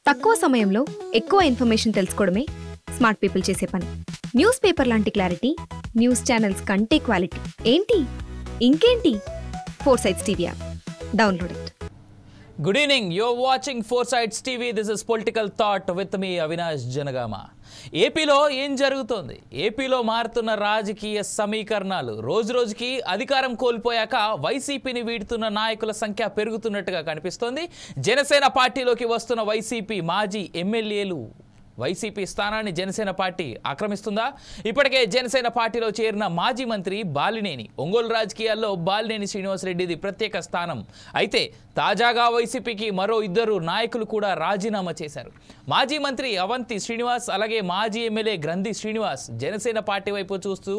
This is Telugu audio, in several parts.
తక్కువ సమయంలో ఎక్కువ ఇన్ఫర్మేషన్ తెలుసుకోవడమే స్మార్ట్ పీపుల్ చేసే పని. న్యూస్ పేపర్ లాంటి క్లారిటీ, న్యూస్ ఛానల్స్ కంటే క్వాలిటీ. ఏంటి ఇంకేంటి? Foresights TV app download it. Good evening, you're watching Foresights TV. This is Political Thought with me, Avinash Janagama. ఏపీలో ఏం జరుగుతోంది? ఏపీలో మారుతున్న రాజకీయ సమీకరణాలు రోజురోజుకి అధికారం కోల్పోయాక వైసీపీని వీడుతున్న నాయకుల సంఖ్య పెరుగుతున్నట్టుగా కనిపిస్తోంది. జనసేన పార్టీలోకి వస్తున్న వైసీపీ మాజీ ఎమ్మెల్యేలు వైసీపీ స్థానాన్ని జనసేన పార్టీ ఆక్రమిస్తుందా? ఇప్పటికే జనసేన పార్టీలో చేరిన మాజీ మంత్రి బాలినేని, ఒంగోలు రాజకీయాల్లో బాలినేని శ్రీనివాసరెడ్డిది ప్రత్యేక స్థానం. అయితే తాజాగా వైసీపీకి మరో ఇద్దరు నాయకులు కూడా రాజీనామా చేశారు. మాజీ మంత్రి అవంతి శ్రీనివాస్, అలాగే మాజీ ఎమ్మెల్యే గ్రంథి శ్రీనివాస్ జనసేన పార్టీ వైపు చూస్తూ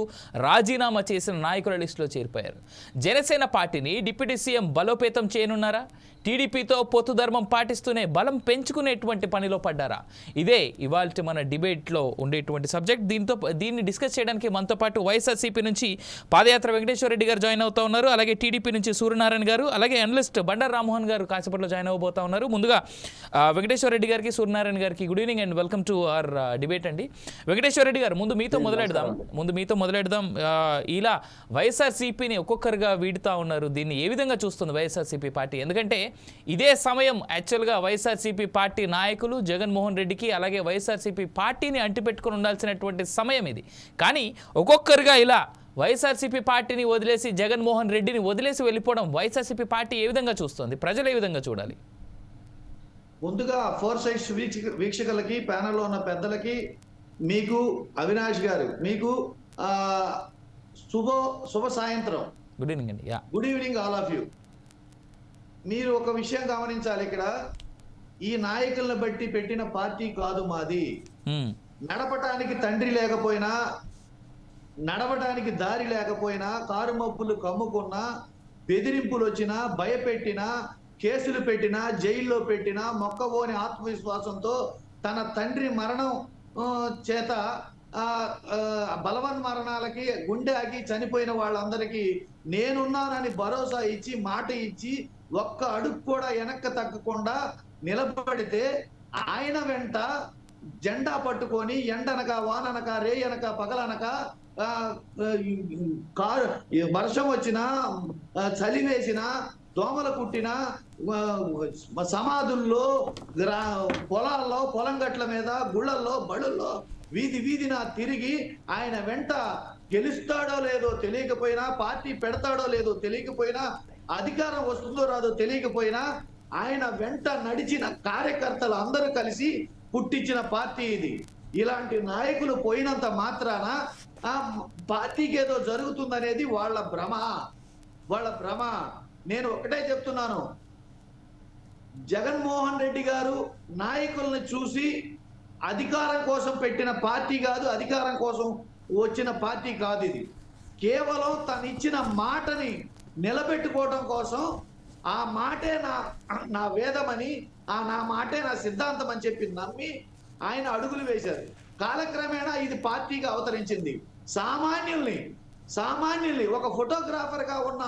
రాజీనామా చేసిన నాయకుల లిస్టులో చేరిపోయారు. జనసేన పార్టీని డిప్యూటీ సీఎం బలోపేతం చేయనున్నారా? టీడీపీతో పొత్తు ధర్మం పాటిస్తూనే బలం పెంచుకునేటువంటి పనిలో పడ్డారా? ఇదే ఇవాళ మన డిబేట్లో ఉండేటువంటి సబ్జెక్ట్. దీన్ని డిస్కస్ చేయడానికి మనతో పాటు వైఎస్ఆర్సీపీ నుంచి పాదయాత్ర వెంకటేశ్వర రెడ్డి గారు జాయిన్ అవుతా ఉన్నారు. అలాగే టీడీపీ నుంచి సూర్యనారాయణ గారు, అలాగే అనలిస్ట్ బండారు రామ్మోహన్ గారు కాసేపట్లో జాయిన్ అవ్వబోతా ఉన్నారు. ముందుగా వెంకటేశ్వర రెడ్డి గారికి, సూర్యనారాయణ గారికి good evening and welcome to our debate అండి. వెంకటేశ్వర రెడ్డి గారు, ముందు మీతో మొదలెడదాం. ఇలా వైఎస్ఆర్సీపీని ఒక్కొక్కరుగా వీడుతూ ఉన్నారు. దీన్ని ఏ విధంగా చూస్తుంది వైఎస్ఆర్సీపీ పార్టీ? ఎందుకంటే ఇదే సమయం యాక్చువల్గా వైఎస్ఆర్సీపీ పార్టీ నాయకులు జగన్మోహన్ రెడ్డికి, అలాగే వైఎస్ఆర్సీపీ పార్టీని అంటిపెట్టుకుని ఉండాల్సినటువంటి సమయం ఇది. కానీ ఒక్కొక్కరుగా ఇలా వైఎస్ఆర్సీపీ పార్టీని వదిలేసి, జగన్మోహన్ రెడ్డిని వదిలేసి వెళ్ళిపోవడం వైఎస్ఆర్సీపీ పార్టీ ఏ విధంగా చూస్తుంది? ప్రజలు ఏ విధంగా చూడాలి? ముందుగా ఫోర్ సైట్స్ వీక్షకులకి, ప్యానల్లో ఉన్న పెద్దలకి, మీకు అవినాష్ గారు, మీకు శుభ సాయంత్రం. గుడ్ ఈవినింగ్ అండి. Good evening all of you. మీరు ఒక విషయం గమనించాలి. ఇక్కడ ఈ నాయకులను బట్టి పెట్టిన పార్టీ కాదు మాది. నడపటానికి తండ్రి లేకపోయినా, నడవటానికి దారి లేకపోయినా, కారు మబ్బులు కమ్ముకున్నా, బెదిరింపులు వచ్చినా, భయపెట్టినా, కేసులు పెట్టినా, జైల్లో పెట్టినా, మొక్కబోని ఆత్మవిశ్వాసంతో తన తండ్రి మరణం చేత బలవన్ మరణాలకి గుండె ఆగి చనిపోయిన వాళ్ళందరికీ నేనున్నానని భరోసా ఇచ్చి, మాట ఇచ్చి, ఒక్క అడుగు కూడా వెనక్కి తగ్గకుండా నిలబడితే ఆయన వెంట జెండా పట్టుకొని ఎండనక, వాననక, రేయనక, పగలనక, కారు వర్షం వచ్చినా, చలి వేసినా, దోమలు కుట్టినా, సమాధుల్లో, పొలాల్లో, పొలం గట్ల మీద, గుళ్ళల్లో, బడుల్లో, వీధిన తిరిగి ఆయన వెంట గెలుస్తాడో లేదో తెలియకపోయినా, పార్టీ పెడతాడో లేదో తెలియకపోయినా, అధికారం వస్తుందో రాదో తెలియకపోయినా, ఆయన వెంట నడిచిన కార్యకర్తలు అందరూ కలిసి పుట్టించిన పార్టీ ఇది. ఇలాంటి నాయకులు పోయినంత మాత్రాన ఆ పార్టీకి ఏదో జరుగుతుందనేది వాళ్ళ భ్రమ. నేను ఒకటే చెప్తున్నాను, జగన్మోహన్ రెడ్డి గారు నాయకుల్ని చూసి అధికారం కోసం పెట్టిన పార్టీ కాదు, అధికారం కోసం వచ్చిన పార్టీ కాదు ఇది. కేవలం తను ఇచ్చిన మాటని నిలబెట్టుకోవడం కోసం, ఆ మాటే నా వేదమని, నా మాటే నా సిద్ధాంతం అని చెప్పి నమ్మి ఆయన అడుగులు వేశారు. కాలక్రమేణా ఇది పార్టీగా అవతరించింది. సామాన్యుల్ని ఒక ఫోటోగ్రాఫర్ గా ఉన్న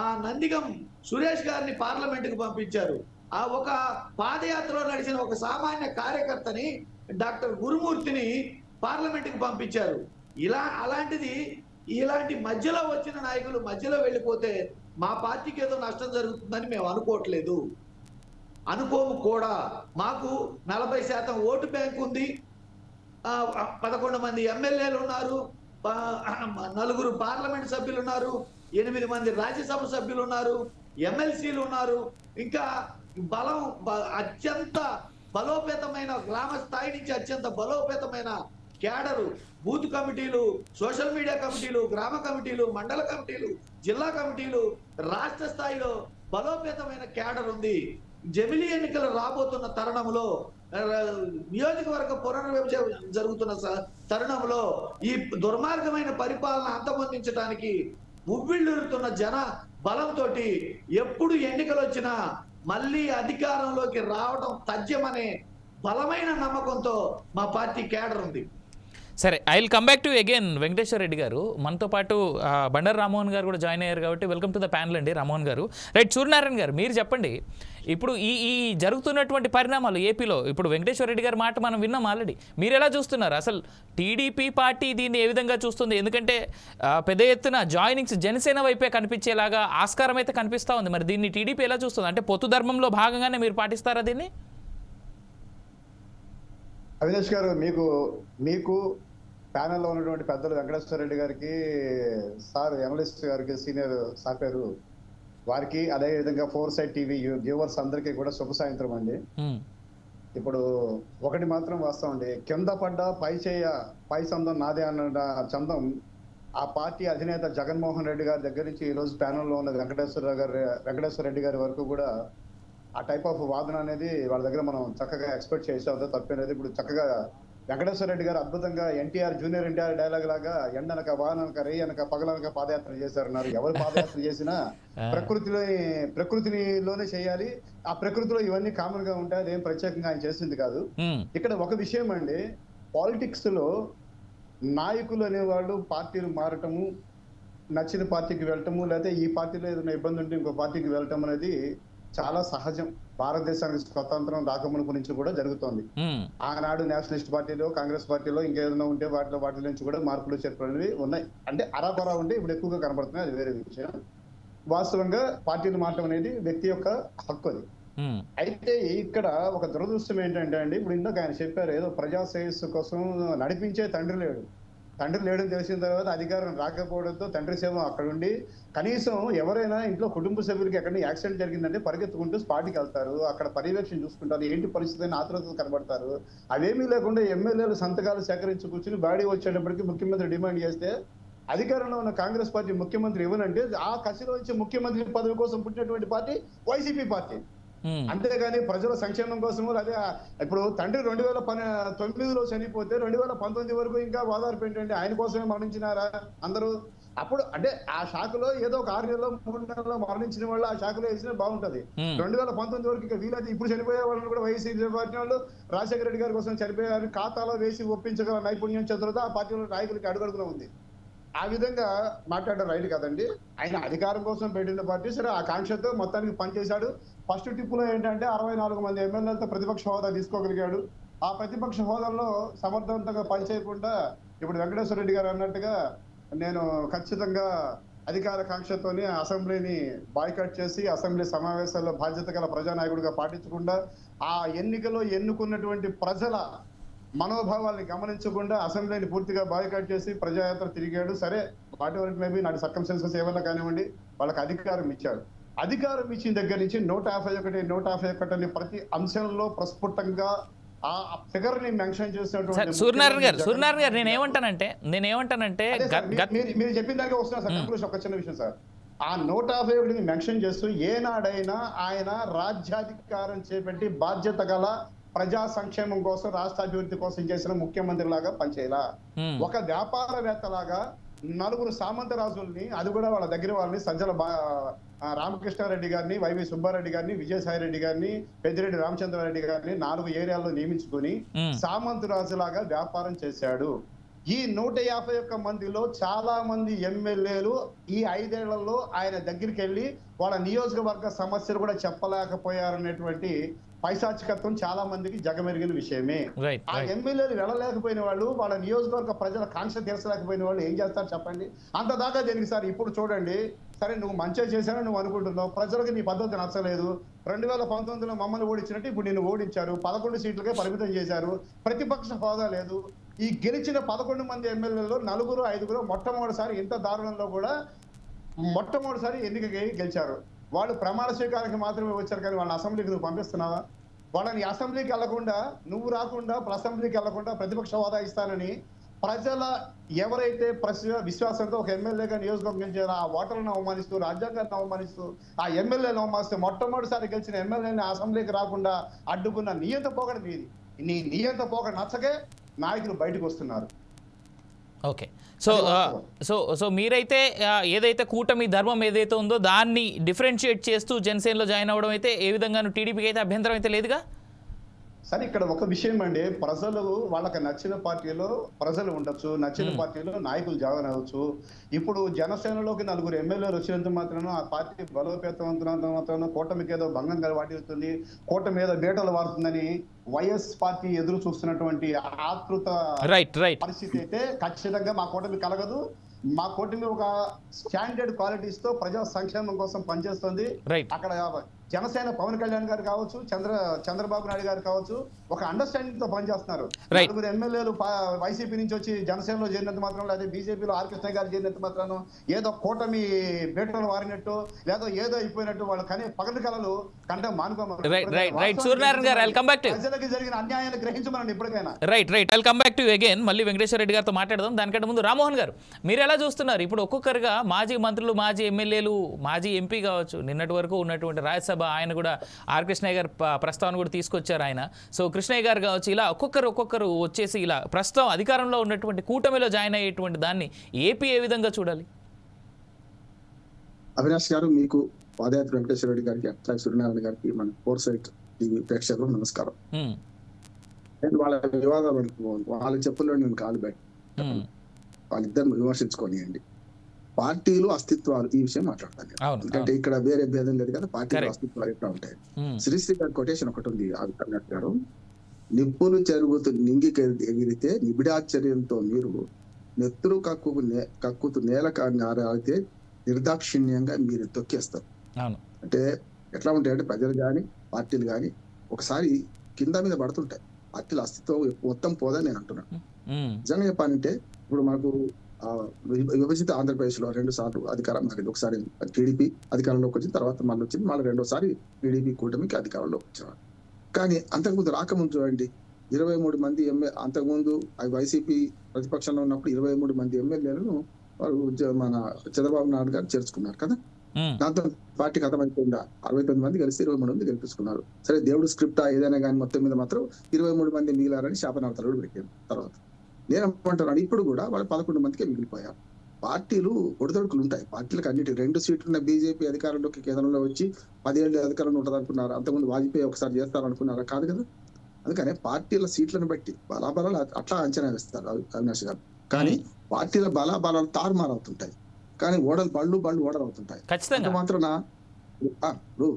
ఆ నందిగం సురేష్ గారిని పార్లమెంటుకు పంపించారు. ఆ ఒక పాదయాత్రలో నడిచిన ఒక సామాన్య కార్యకర్తని, డాక్టర్ గురుమూర్తిని పార్లమెంటుకు పంపించారు. ఇలాంటి మధ్యలో వచ్చిన నాయకులు మధ్యలో వెళ్ళిపోతే మా పార్టీకి ఏదో నష్టం జరుగుతుందని మేము అనుకోము కూడా. మాకు 40% ఓటు బ్యాంక్ ఉంది, 11 మంది ఎమ్మెల్యేలు ఉన్నారు, 4 పార్లమెంట్ సభ్యులు ఉన్నారు, 8 మంది రాజ్యసభ సభ్యులు ఉన్నారు, ఎమ్మెల్సీలు ఉన్నారు. ఇంకా అత్యంత బలోపేతమైన, గ్రామ స్థాయి నుంచి అత్యంత బలోపేతమైన క్యాడరు, బూత్ కమిటీలు, సోషల్ మీడియా కమిటీలు, గ్రామ కమిటీలు, మండల కమిటీలు, జిల్లా కమిటీలు, రాష్ట్ర స్థాయిలో బలోపేతమైన క్యాడర్ ఉంది. జమిలీ ఎన్నికలు రాబోతున్న తరుణంలో, నియోజకవర్గ పునర్విభజన జరుగుతున్న తరుణంలో ఈ దుర్మార్గమైన పరిపాలన అంతమొందించడానికి ఉవ్విళ్ళూరుతున్న జన బలంతో ఎప్పుడు ఎన్నికలు వచ్చినా మళ్ళీ అధికారంలోకి రావడం తథ్యమనే బలమైన నమ్మకంతో మా పార్టీ క్యాడర్ ఉంది. సరే, I will come back to again Venkateswara Reddy గారు. మనతో పాటు బండారు రామ్మోహన్ గారు కూడా జాయిన్ అయ్యారు కాబట్టి వెల్కమ్ టు ద ప్యానల్ అండి రామ్మోహన్ గారు. రైట్, సూర్యనారాయణ గారు మీరు చెప్పండి, ఇప్పుడు ఈ జరుగుతున్నటువంటి పరిణామాలు ఏపీలో, ఇప్పుడు వెంకటేశ్వర రెడ్డి గారి మాట మనం విన్నాం ఆల్రెడీ, మీరు ఎలా చూస్తున్నారు? అసలు టీడీపీ పార్టీ దీన్ని ఏ విధంగా చూస్తుంది? ఎందుకంటే పెద్ద ఎత్తున జాయినింగ్స్ జనసేన వైపే కనిపించేలాగా ఆస్కారం అయితే కనిపిస్తూ ఉంది. మరి దీన్ని టీడీపీ ఎలా చూస్తుంది? అంటే పొత్తు ధర్మంలో భాగంగానే మీరు పాటిస్తారా దీన్ని? అవినాష్ గారు, మీకు ప్యానెల్లో ఉన్నటువంటి పెద్దలు వెంకటేశ్వర రెడ్డి గారికి, సార్ ఎనలిస్ట్ గారికి, సీనియర్ సాఫ్ట్వేర్ వారికి, అదే విధంగా ఫోర్ సైడ్ టీవీ వ్యూవర్స్ అందరికీ కూడా శుభ సాయంత్రం అండి. ఇప్పుడు ఒకటి మాత్రం వాస్తవం అండి, కింద పడ్డ పై చందం నాదే అన్న చందం ఆ పార్టీ అధినేత జగన్మోహన్ రెడ్డి గారి దగ్గర నుంచి ఈ రోజు ప్యానెల్లో ఉన్న వెంకటేశ్వర రెడ్డి గారి వరకు కూడా ఆ టైప్ ఆఫ్ వాదన అనేది వాళ్ళ దగ్గర మనం చక్కగా ఎక్స్పెక్ట్ చేసేది తప్పేది. ఇప్పుడు చక్కగా వెంకటేశ్వర రెడ్డి గారు అద్భుతంగా జూనియర్ ఎన్టీఆర్ డైలాగ్ లాగా ఎండనక వాననక రేయనక పగలనక పాదయాత్ర చేశారన్నారు. ఎవరు పాదయాత్ర చేసినా ప్రకృతిలోనే చేయాలి, ఆ ప్రకృతిలో ఇవన్నీ కామన్ గా ఉంటాయి, అదేం ప్రత్యేకంగా ఆయన చేసింది కాదు. ఇక్కడ ఒక విషయం అండి, పాలిటిక్స్ లో నాయకులు అనేవాళ్ళు పార్టీలు మారటము, నచ్చిన పార్టీకి వెళ్ళటము, లేకపోతే ఈ పార్టీలో ఏదైనా ఇబ్బంది ఉంటే ఇంకో పార్టీకి వెళ్ళటం అనేది చాలా సహజం. భారతదేశానికి స్వతంత్రం రాకమునుపు నుంచి కూడా జరుగుతోంది. ఆనాడు నేషనలిస్ట్ పార్టీలో, కాంగ్రెస్ పార్టీలో ఇంకేదైనా ఉంటే వాటి నుంచి కూడా మార్పులు చేర్పులు ఉన్నాయి. అంటే అరాకొరా ఉంటే ఇప్పుడు ఎక్కువగా కనబడుతున్నాయి, అది వేరే విషయం. వాస్తవంగా పార్టీలు మారటం అనేది వ్యక్తి యొక్క హక్కు అది. అయితే ఇక్కడ ఒక దురదృష్టం ఏంటంటే అండి, ఇప్పుడు ఇందాక ఆయన చెప్పారు ఏదో ప్రజా శ్రేయస్సు కోసం నడిపించే తండ్రి లేడని తెలిసిన తర్వాత అధికారం రాకపోవడంతో తండ్రి సేవ అక్కడ ఉండి, కనీసం ఎవరైనా ఇంట్లో కుటుంబ సభ్యులకి ఎక్కడ యాక్సిడెంట్ జరిగిందంటే పరిగెత్తుకుంటూ స్పాట్కి వెళ్తారు, అక్కడ పర్యవేక్షణ చూసుకుంటారు, ఏంటి పరిస్థితి అని ఆతృతలు కనబడతారు. అవేమీ లేకుండా ఎమ్మెల్యేలు సంతకాలు సేకరించి కూర్చుని బాడీ వచ్చేటప్పటికి ముఖ్యమంత్రి డిమాండ్ చేస్తే అధికారంలో ఉన్న కాంగ్రెస్ పార్టీ ముఖ్యమంత్రి ఇవ్వనంటే ఆ కసిలో వచ్చి ముఖ్యమంత్రి పదవి కోసం పుట్టినటువంటి పార్టీ వైసీపీ పార్టీ. అంతేగాని ప్రజల సంక్షేమం కోసము, అదే ఇప్పుడు తండ్రి 2019లో చనిపోతే 2019 వరకు ఇంకా ఓదార్పు ఏంటంటే ఆయన కోసమే మరణించినారా అందరూ? అప్పుడు అంటే ఆ శాఖలో ఏదో ఒక 6 నెలలో 3 నెలలో మరణించిన వాళ్ళు ఆ శాఖలో వేసినా బాగుంటది. 2019 వరకు ఇక వీలైతే ఇప్పుడు చనిపోయే వాళ్ళని కూడా వైసీపీ పార్టీ వాళ్ళు రాజశేఖర రెడ్డి గారి కోసం చనిపోయారు ఖాతాలో వేసి ఒప్పించగల నైపుణ్యం చతురత ఆ పార్టీలో నాయకులకి అడుగడుగునా ఉంది. ఆ విధంగా మాట్లాడడం రైట్ కదండి. ఆయన అధికారం కోసం పెట్టిన పార్టీ, సరే ఆ కాంక్షతో మొత్తానికి పనిచేశాడు. ఫస్ట్ టిప్పులో ఏంటంటే 64 మంది ఎమ్మెల్యేలతో ప్రతిపక్ష హోదా తీసుకోగలిగాడు. ఆ ప్రతిపక్ష హోదాలో సమర్థవంతంగా పనిచేయకుండా ఇప్పుడు వెంకటేశ్వర రెడ్డి గారు అన్నట్టుగా నేను ఖచ్చితంగా అధికార కాంక్షతోనే అసెంబ్లీని బాయ్కాట్ చేసి అసెంబ్లీ సమావేశాల్లో బాధ్యత గల ప్రజానాయకుడిగా పాటించకుండా ఆ ఎన్నికలో ఎన్నుకున్నటువంటి ప్రజల మనోభావాల్ని గమనించకుండా అసెంబ్లీని పూర్తిగా బాయ్కాట్ చేసి ప్రజాయాత్ర తిరిగాడు. సరే, వాటి వరకు మేబీ నాటి సర్కమ్స్టెన్సెస్ ఏమన్నా కానివ్వండి, వాళ్ళకి అధికారం ఇచ్చాడు. అధికారం ఇచ్చిన దగ్గర నుంచి 151 అని ప్రతి అంశంలో ప్రస్ఫుటంగా ఆ ఫిగర్ ని మెన్షన్ చేసినటువంటి సూర్యనారాయణ గారు నేనేమంటానంటే మీరు చెప్పిన దానికి వస్తున్నా సార్, ఒక చిన్న విషయం సార్. ఆ 151ని మెన్షన్ చేస్తూ ఏనాడైనా ఆయన రాజ్యాధికారం చేపట్టి బాధ్యత గల ప్రజా సంక్షేమం కోసం, రాష్ట్ర అభివృద్ధి కోసం చేసిన ముఖ్యమంత్రి లాగా పనిచేయాల, ఒక వ్యాపారవేత్తలాగా 4 సామంతరాజుల్ని, అది కూడా వాళ్ళ దగ్గర వాళ్ళని సజ్జల రామకృష్ణారెడ్డి గారిని, వైవి సుబ్బారెడ్డి గారిని, విజయసాయి రెడ్డి గారిని, పెద్దిరెడ్డి రామచంద్రారెడ్డి గారిని 4 ఏరియాల్లో నియమించుకుని సామంతరాజులాగా వ్యాపారం చేశాడు. ఈ 151 మందిలో చాలా మంది ఎమ్మెల్యేలు ఈ 5 ఏళ్లలో ఆయన దగ్గరికి వెళ్ళి వాళ్ళ నియోజకవర్గ సమస్యలు కూడా చెప్పలేకపోయారనేటువంటి పైశాచికత్వం చాలా మందికి జగమెరిగిన విషయమే. ఆ ఎమ్మెల్యేలు వెళ్ళలేకపోయిన వాళ్ళు, వాళ్ళ నియోజకవర్గ ప్రజల కాంక్ష తీర్చలేకపోయిన వాళ్ళు ఏం చేస్తారు చెప్పండి? అంతదాకా దేనికి సార్? ఇప్పుడు చూడండి, సరే నువ్వు మంచిగా చేశానని నువ్వు అనుకుంటున్నావు, ప్రజలకు నీ పద్ధతి నచ్చలేదు, 2019లో మమ్మల్ని ఓడించినట్టు ఇప్పుడు నిన్ను ఓడించారు, 11 సీట్లకే పరిమితం చేశారు, ప్రతిపక్ష హోదా లేదు. ఈ గెలిచిన 11 మంది ఎమ్మెల్యేలలో 4, 5 మొట్టమొదటిసారి ఇంత దారుణంలో కూడా మొట్టమొదటిసారి ఎన్నికకి గెలిచారు. వాళ్ళు ప్రమాణ స్వీకారానికి మాత్రమే వచ్చారు, కానీ వాళ్ళని అసెంబ్లీకి నువ్వు పంపిస్తున్నావా? వాళ్ళని అసెంబ్లీకి వెళ్లకుండా, నువ్వు రాకుండా అసెంబ్లీకి వెళ్లకుండా ప్రతిపక్ష హోదా ఇస్తానని ప్రజల ఎవరైతే విశ్వాసంతో ఒక ఎమ్మెల్యేగా నియోజకవర్గం చేయాలి, ఆ ఓటర్లను అవమానిస్తూ, రాజ్యాంగాన్ని అవమానిస్తూ, ఆ ఎమ్మెల్యేలను అవమానిస్తూ మొట్టమొదటిసారి గెలిచిన ఎమ్మెల్యేని అసెంబ్లీకి రాకుండా అడ్డుకున్న నియంత పోకడ నీది. నీ నియంత పోకడ నచ్చకే నాయకులు బయటకు వస్తున్నారు. ఓకే, సో మీరైతే ఏదైతే కూటమి ధర్మం ఏదైతే ఉందో దాన్ని డిఫరెన్షియేట్ చేస్తూ జనసేనలో జాయిన్ అవ్వడం అయితే ఏ విధంగానూ టీడీపీకి అయితే అభ్యంతరం అయితే లేదుగా? సరే ఇక్కడ ఒక విషయం అండి, ప్రజలు వాళ్ళకి నచ్చిన పార్టీలో ప్రజలు ఉండొచ్చు, నచ్చిన పార్టీలో నాయకులు జాయిన్ అవ్వచ్చు. ఇప్పుడు జనసేనలోకి 4 ఎమ్మెల్యేలు వచ్చినంత మాత్రాన ఆ పార్టీ బలోపేతవంతున్నంత మాత్రాన కూటమికి ఏదో భంగంగా వాటిస్తుంది, కూటమి ఏదో బీటలు వాడుతుందని వైఎస్ పార్టీ ఎదురు చూస్తున్నటువంటి ఆతృత పరిస్థితి అయితే ఖచ్చితంగా మా కూటమి కలగదు. మా కూటమి ఒక స్టాండర్డ్ క్వాలిటీస్ తో ప్రజా సంక్షేమం కోసం పనిచేస్తుంది. అక్కడ జనసేన పవన్ కళ్యాణ్ గారు కావచ్చు, చంద్రబాబు నాయుడు గారు కావచ్చు, ఒక అండర్స్టాండింగ్ తో పనిచేస్తున్నారు. 4 ఎమ్మెల్యేలు వైసీపీ నుంచి వచ్చి జనసేనలో చేరినంత మాత్రం, లేదా బీజేపీలో ఆర్ కృష్ణ గారు చేరినంత మాత్రం ఏదో కూటమి బేటలు వారినట్టు లేదో ఏదో అయిపోయినట్టు వాళ్ళు కానీ పగటి కళలు కంటే మానుకోమని ప్రజలకి జరిగిన అన్యాయాన్ని గ్రహించమనండి ఇప్పటికైనా. I'll come back to you again. మళ్ళీ వెంకటేశ్వర రెడ్డి గారితో మాట్లాడదాం. దానికంటే ముందు రామ్మోహన్ గారు, మీరు ఎలా చూస్తున్నారు? ఇప్పుడు ఒక్కొక్కరుగా మాజీ మంత్రులు, మాజీ ఎమ్మెల్యేలు, మాజీ ఎంపీ కావచ్చు, నిన్నటి వరకు ఉన్నటువంటి రాజ్యసభ ఆయన కూడా ఆర్ కృష్ణయ్య గారు ప్రస్తావన కూడా తీసుకొచ్చారు ఆయన. సో కృష్ణయ్య గారు కావచ్చు, ఇలా ఒక్కొక్కరు వచ్చేసి ఇలా ప్రస్తుతం అధికారంలో ఉన్నటువంటి కూటమిలో జాయిన్ అయ్యేటువంటి దాన్ని ఏపీ ఏ విధంగా చూడాలి? అవినాష్ గారు, మీకు పాదయాత్ర వెంకటేశ్వర రెడ్డి గారికి, అట్లాగే సూర్యనారాయణ గారికి, మన ఫోర్సైట్ టీవీ ప్రేక్షకులు నమస్కారం. నేను వాళ్ళ వివాదాలు వాళ్ళ చెప్పుల్లో నేను కాలు పెట్టి వాళ్ళిద్దరిని విమర్శించుకోనియండి. పార్టీలు అస్తిత్వాలు ఈ విషయం మాట్లాడతాను. ఎందుకంటే ఇక్కడ వేరే భేదం లేదు కదా, పార్టీలు అస్తిత్వాలు ఎట్లా ఉంటాయి. శ్రీశ్రీ గారి కొటేషన్ ఒకటి ఉంది అవినాష్ గారు, నిప్పులు చెరుగుతూ నింగికి ఎగిరితే నిబిడాశ్చర్యంతో మీరు నెత్తురు కక్కుతూ నేల ఆరాడితే నిర్దాక్షిణ్యంగా మీరు తొక్కేస్తారు. అంటే ఎట్లా ఉంటాయంటే ప్రజలు కానీ పార్టీలు కానీ ఒకసారి కింద మీద పడుతుంటాయి. పార్టీల అస్తిత్వం మొత్తం పోదని నేను అంటున్నాను. నిజంగా చెప్పాలంటే ఇప్పుడు మనకు విభజిత ఆంధ్రప్రదేశ్ లో 2 సార్లు అధికారం మారింది. ఒకసారి టీడీపీ అధికారంలోకి వచ్చిన తర్వాత మళ్ళీ వచ్చింది, మళ్ళీ 2వ సారి టీడీపీ కూటమికి అధికారంలోకి వచ్చేవారు. కానీ అంతకుముందు రాకముందు చూడండి, 23 మంది అంతకుముందు వైసీపీ ప్రతిపక్షంలో ఉన్నప్పుడు 23 మంది ఎమ్మెల్యేలను వారు మన చంద్రబాబు నాయుడు గారు చేర్చుకున్నారు కదా. దాంతో పార్టీ కథం అయిపోయిందా? 69 మంది కలిసి 23 మంది గెలిపించుకున్నారు. సరే, దేవుడు స్క్రిప్టా ఏదైనా కానీ మొత్తం మీద మాత్రం 23 మంది మిగిలారని శాపనార్థాలు పెట్టారు. తర్వాత నేనేమంటున్నాను, ఇప్పుడు కూడా వాళ్ళు 11 మందికే మిగిలిపోయారు. పార్టీలు ఒడిదొడుకులు ఉంటాయి. పార్టీలకు అన్నిటి 2 సీట్లు ఉన్న బీజేపీ అధికారంలోకి కేంద్రంలో వచ్చి 10 ఏళ్ళు అధికారంలో ఉంటుంది అనుకున్నారు. అంతకుముందు వాజ్పేయి ఒకసారి చేస్తారనుకున్నారా? కాదు కదా. అందుకనే పార్టీల సీట్లను బట్టి బలాబలాలు అట్లా అంచనా వేస్తారు అవినాష్ గారు. కానీ పార్టీల బలాబలాలు తారుమారు అవుతుంటాయి, కానీ బళ్ళు ఓడలు అవుతుంటాయి. మాత్రం ఇప్పుడు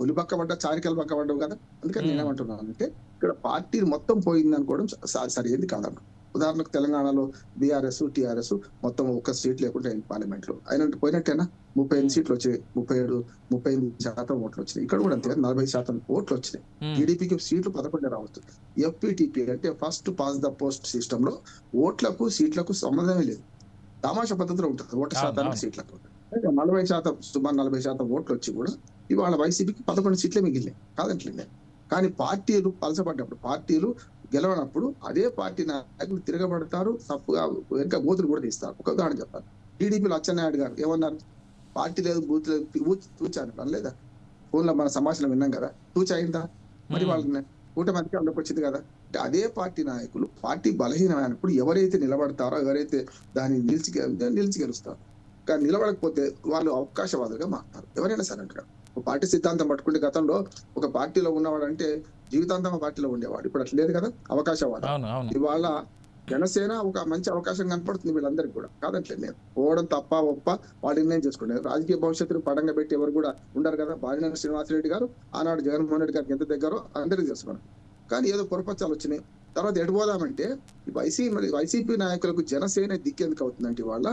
ఒలి పక్క పడ్డా చారికలు పక్క పడ్డావు కదా. అందుకని నేనేమంటున్నాను అంటే ఇక్కడ పార్టీ మొత్తం పోయింది అనుకోవడం సరైనది కాదన్న. ఉదాహరణకు తెలంగాణలో బీఆర్ఎస్ టీఆర్ఎస్ మొత్తం 1 సీట్ లేకుండా పార్లమెంట్ లో అయినట్టు పోయినట్టేనా? 35 సీట్లు వచ్చాయి, 35% ఓట్లు వచ్చినాయి. ఇక్కడ కూడా అంతే, 40% ఓట్లు వచ్చినాయి. టీడీపీకి సీట్లు 11 రావచ్చు. ఎఫ్పిటిపి అంటే first pass the post system లో ఓట్లకు సీట్లకు సంబంధమే లేదు. తమాషా పద్ధతిలో ఉంటుంది ఓట్ల శాతానికి సీట్లకు. 40% సుమారు 40% ఓట్లు వచ్చి కూడా ఇవాళ వైసీపీకి 11 సీట్లే మిగిలినాయి, కాదంటలే. కానీ పార్టీలు పలసపడ్డప్పుడు, పార్టీలు గెలవనప్పుడు అదే పార్టీ నాయకులు తిరగబడతారు, తప్పుగా వెనక బూతులు కూడా తీస్తారు. ఒక ఉదాహరణ చెప్పాలి, టీడీపీలో అచ్చెన్నాయుడు గారు ఏమన్నారు? పార్టీ లేదు, బూత్ లేదు, తూచాను పని లేదా? ఫోన్లో మన సంభాషణ విన్నాం కదా, తూచయిందా? మరి వాళ్ళని కూటమికి అందుకు వచ్చింది కదా. అదే పార్టీ నాయకులు పార్టీ బలహీనమైనప్పుడు ఎవరైతే నిలబడతారో, ఎవరైతే దాన్ని నిలిచి గెలుస్తారు, కానీ నిలబడకపోతే వాళ్ళు అవకాశవాదులుగా మారుతారు. ఎవరైనా సరే అంటారు. ఒక పార్టీ సిద్ధాంతం పట్టుకుంటే గతంలో ఒక పార్టీలో ఉన్నవాడు అంటే జీవితాంతం పార్టీలో ఉండేవాడు. ఇప్పుడు అట్లా లేదు కదా, అవకాశవాదం. ఇవాళ జనసేన ఒక మంచి అవకాశం కనపడుతుంది వీళ్ళందరికీ కూడా, కాదంటలేదు. నేను పోవడం తప్ప ఒప్ప వాళ్ళు నిర్ణయం చేసుకున్నారు. రాజకీయ భవిష్యత్తును పడంగా పెట్టి ఎవరు కూడా ఉండరు కదా. బాలినేని శ్రీనివాసరెడ్డి గారు ఆనాడు జగన్మోహన్ రెడ్డి గారికి ఎంత దగ్గరో అందరికీ తెలుసుకున్నారు. కానీ ఏదో పొరపచ్చాలు వచ్చినాయి. తర్వాత ఎడిపోదామంటే వైసీపీ నాయకులకు జనసేన దిక్కేందుకు అవుతుందంటే వాళ్ళ